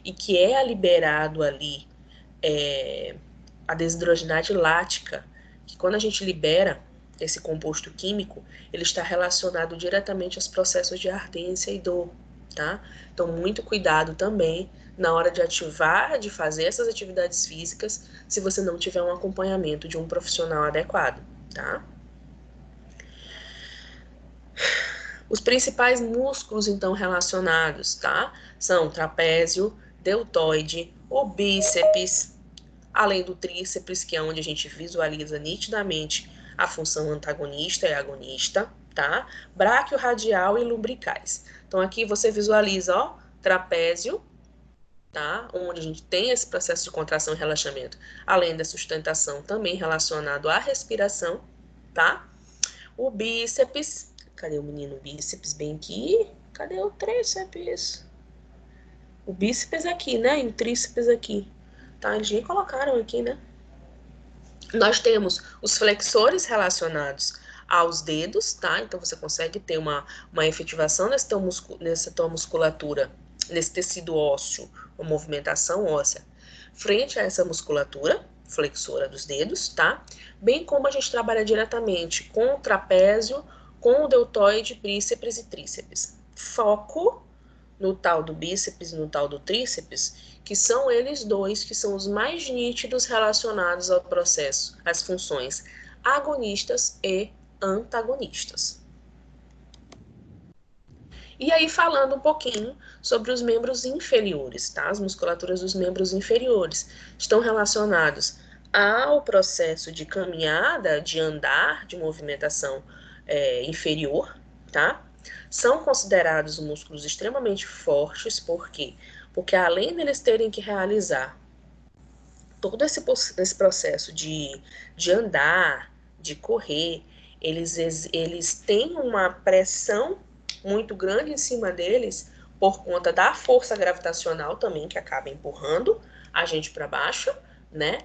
e que é liberado ali a desidrogenase lática, que quando a gente libera esse composto químico, ele está relacionado diretamente aos processos de ardência e dor, tá? Então, muito cuidado também na hora de ativar, de fazer essas atividades físicas, se você não tiver um acompanhamento de um profissional adequado, tá? Os principais músculos, então, relacionados, tá? São trapézio, deltoide, o bíceps, além do tríceps, que é onde a gente visualiza nitidamente a função antagonista e agonista, tá? Bráquio radial e lumbricais. Então, aqui você visualiza, ó, trapézio, tá? Onde a gente tem esse processo de contração e relaxamento, além da sustentação também relacionado à respiração, tá? O bíceps, cadê o menino bíceps? Bem aqui. Cadê o tríceps? O bíceps aqui, né? E o tríceps aqui. Tá? Eles nem colocaram aqui, né? Nós temos os flexores relacionados aos dedos, tá? Então você consegue ter uma efetivação nessa tua musculatura, nesse tecido ósseo, uma movimentação óssea, frente a essa musculatura flexora dos dedos, tá? Bem como a gente trabalha diretamente com o trapézio, com o deltoide, bíceps e tríceps. Foco no tal do bíceps e no tal do tríceps, que são eles dois que são os mais nítidos relacionados ao processo, às funções agonistas e antagonistas. E aí, falando um pouquinho sobre os membros inferiores, tá? As musculaturas dos membros inferiores estão relacionados ao processo de caminhada, de andar, de movimentação inferior, tá? São considerados músculos extremamente fortes, por quê? Porque além deles terem que realizar todo esse processo de andar, de correr, eles têm uma pressão muito grande em cima deles por conta da força gravitacional também, que acaba empurrando a gente para baixo, né?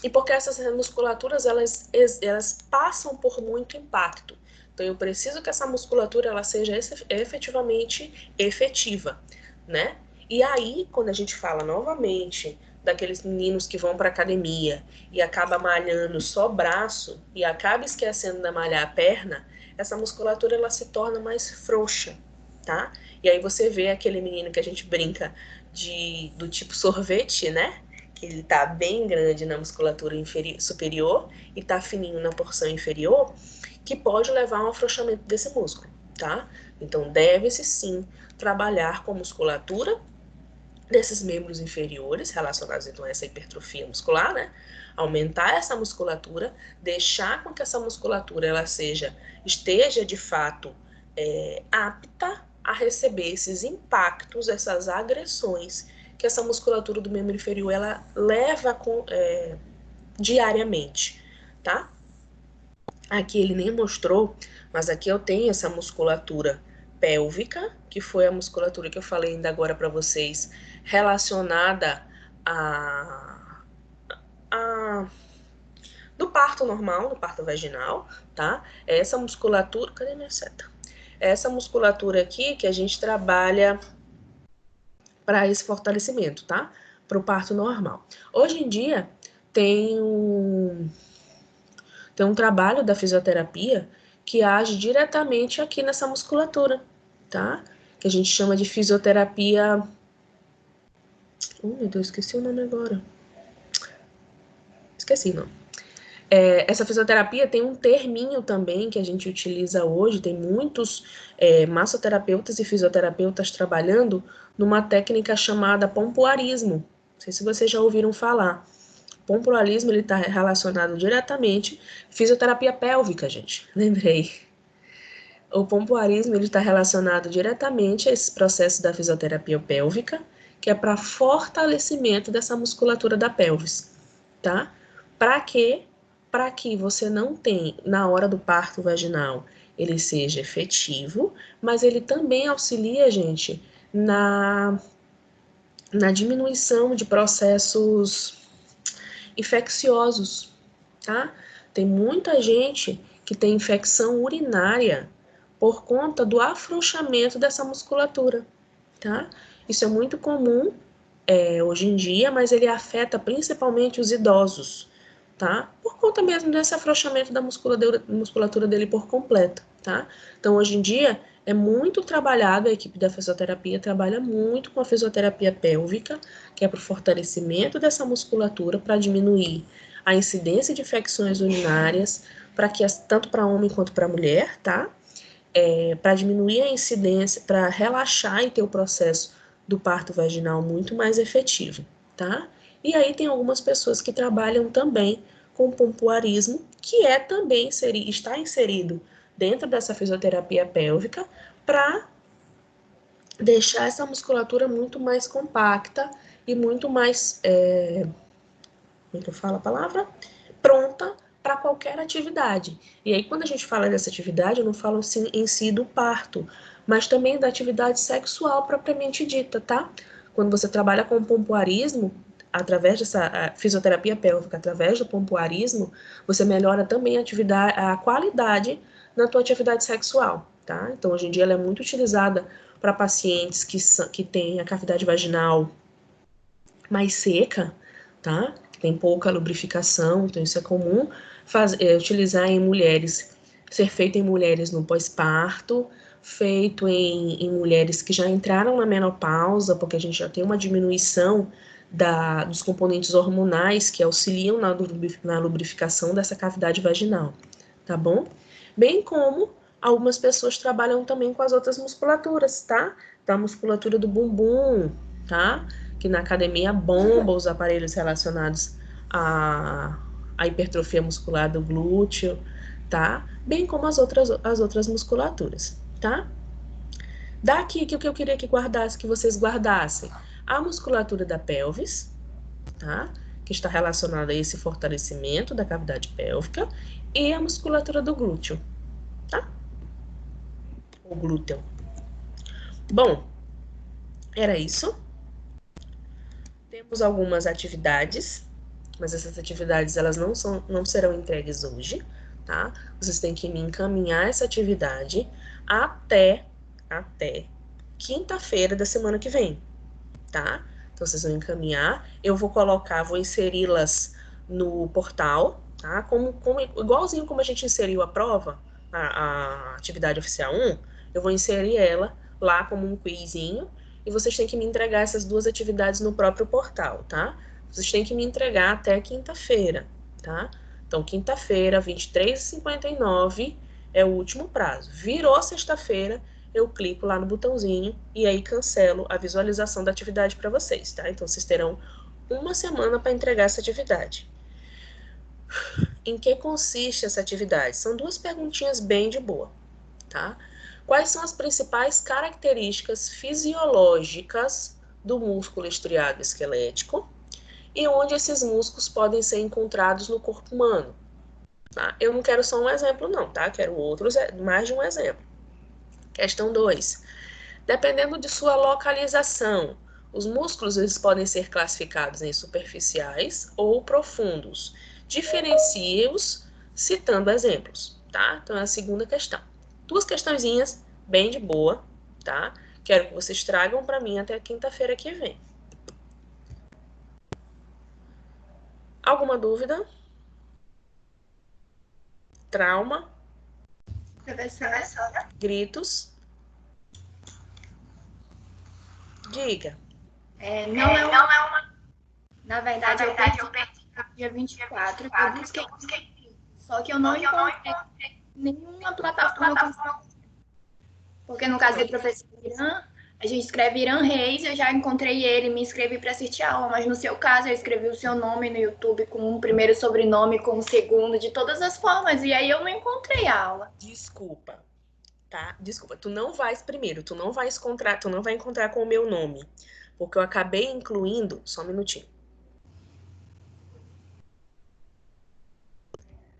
E porque essas musculaturas, elas passam por muito impacto. Então, eu preciso que essa musculatura ela seja efetivamente efetiva, né? E aí, quando a gente fala novamente daqueles meninos que vão para academia e acaba malhando só braço e acaba esquecendo de malhar a perna, essa musculatura ela se torna mais frouxa, tá? E aí você vê aquele menino que a gente brinca do tipo sorvete, né? Que ele tá bem grande na musculatura superior e tá fininho na porção inferior, que pode levar a um afrouxamento desse músculo, tá? Então, deve-se sim trabalhar com musculatura desses membros inferiores relacionados então a essa hipertrofia muscular, né? Aumentar essa musculatura, deixar com que essa musculatura ela esteja de fato apta a receber esses impactos, essas agressões que essa musculatura do membro inferior ela leva diariamente, tá? Aqui ele nem mostrou, mas aqui eu tenho essa musculatura pélvica, que foi a musculatura que eu falei ainda agora para vocês, relacionada do parto normal, do parto vaginal, tá? Essa musculatura, cadê minha seta? Essa musculatura aqui que a gente trabalha para esse fortalecimento, tá? Para o parto normal. Hoje em dia tem um trabalho da fisioterapia que age diretamente aqui nessa musculatura, tá? Que a gente chama de fisioterapia... meu Deus, esqueci o nome agora. Esqueci, não. Essa fisioterapia tem um terminho também que a gente utiliza hoje, tem muitos massoterapeutas e fisioterapeutas trabalhando numa técnica chamada pompoarismo. Não sei se vocês já ouviram falar. Pompoarismo ele está relacionado diretamente fisioterapia pélvica, gente. Lembrei. O pompoarismo ele está relacionado diretamente a esse processo da fisioterapia pélvica, que é para fortalecimento dessa musculatura da pelvis, tá? Para quê? Para que você não tenha, na hora do parto vaginal, ele seja efetivo, mas ele também auxilia, gente, na diminuição de processos infecciosos, tá? Tem muita gente que tem infecção urinária por conta do afrouxamento dessa musculatura, tá? Isso é muito comum hoje em dia, mas ele afeta principalmente os idosos, tá? Por conta mesmo desse afrouxamento da musculatura dele por completo, tá? Então, hoje em dia, é muito trabalhado, a equipe da fisioterapia trabalha muito com a fisioterapia pélvica, que é para o fortalecimento dessa musculatura, para diminuir a incidência de infecções urinárias, para que tanto para homem quanto para mulher, tá? Para diminuir a incidência, para relaxar e ter o processo do parto vaginal muito mais efetivo, tá? E aí tem algumas pessoas que trabalham também com pompoarismo, que também está inserido dentro dessa fisioterapia pélvica, para deixar essa musculatura muito mais compacta e muito mais, como é que eu falo a palavra? Pronta para qualquer atividade. E aí, quando a gente fala dessa atividade, eu não falo assim, em si do parto, mas também da atividade sexual propriamente dita, tá? Quando você trabalha com pompoarismo, através dessa fisioterapia pélvica, através do pompoarismo, você melhora também a qualidade na tua atividade sexual, tá? Então, hoje em dia, ela é muito utilizada para pacientes que têm a cavidade vaginal mais seca, tá? Tem pouca lubrificação, então isso é comum utilizar em mulheres, ser feito em mulheres no pós-parto, feito em mulheres que já entraram na menopausa, porque a gente já tem uma diminuição dos componentes hormonais que auxiliam na lubrificação dessa cavidade vaginal, tá bom? Bem como algumas pessoas trabalham também com as outras musculaturas, tá? Da musculatura do bumbum, tá? Que na academia bomba os aparelhos relacionados à hipertrofia muscular do glúteo, tá? Bem como as outras musculaturas, tá? Daqui que o que eu queria que vocês guardassem, a musculatura da pelvis, tá? Que está relacionada a esse fortalecimento da cavidade pélvica, e a musculatura do glúteo, tá? O glúteo. Bom, era isso. Temos algumas atividades, mas essas atividades elas não serão entregues hoje, tá? Vocês têm que me encaminhar essa atividade até quinta-feira da semana que vem, tá? Então vocês vão encaminhar, eu vou inseri-las no portal, tá? Igualzinho como a gente inseriu a prova, a atividade oficial 1, eu vou inserir ela lá como um quizinho e vocês têm que me entregar essas duas atividades no próprio portal, tá? Vocês têm que me entregar até quinta-feira, tá? Então, quinta-feira, 23h59 é o último prazo. Virou sexta-feira, eu clico lá no botãozinho e aí cancelo a visualização da atividade para vocês, tá? Então, vocês terão uma semana para entregar essa atividade. Em que consiste essa atividade? São duas perguntinhas bem de boa, tá? Quais são as principais características fisiológicas do músculo estriado esquelético e onde esses músculos podem ser encontrados no corpo humano? Tá? Eu não quero só um exemplo, não, tá? Quero mais de um exemplo. Questão 2. Dependendo de sua localização, os músculos eles podem ser classificados em superficiais ou profundos. Diferencie-os citando exemplos, tá? Então é a segunda questão. Duas questõezinhas bem de boa, tá? Quero que vocês tragam para mim até quinta-feira que vem. Alguma dúvida? Trauma? Professora? Gritos? Diga. Não é uma... Na verdade, eu perdi dia 24, eu busquei, só que eu não encontrei nenhuma plataforma. Porque no caso do professor Irã, a gente escreve Irã Reis, eu já encontrei ele, me inscrevi para assistir a aula, mas no seu caso eu escrevi o seu nome no YouTube com um primeiro sobrenome, com um segundo, de todas as formas, e aí eu não encontrei a aula. Desculpa, tá? Desculpa, tu não vai encontrar com o meu nome, porque eu acabei incluindo, só um minutinho.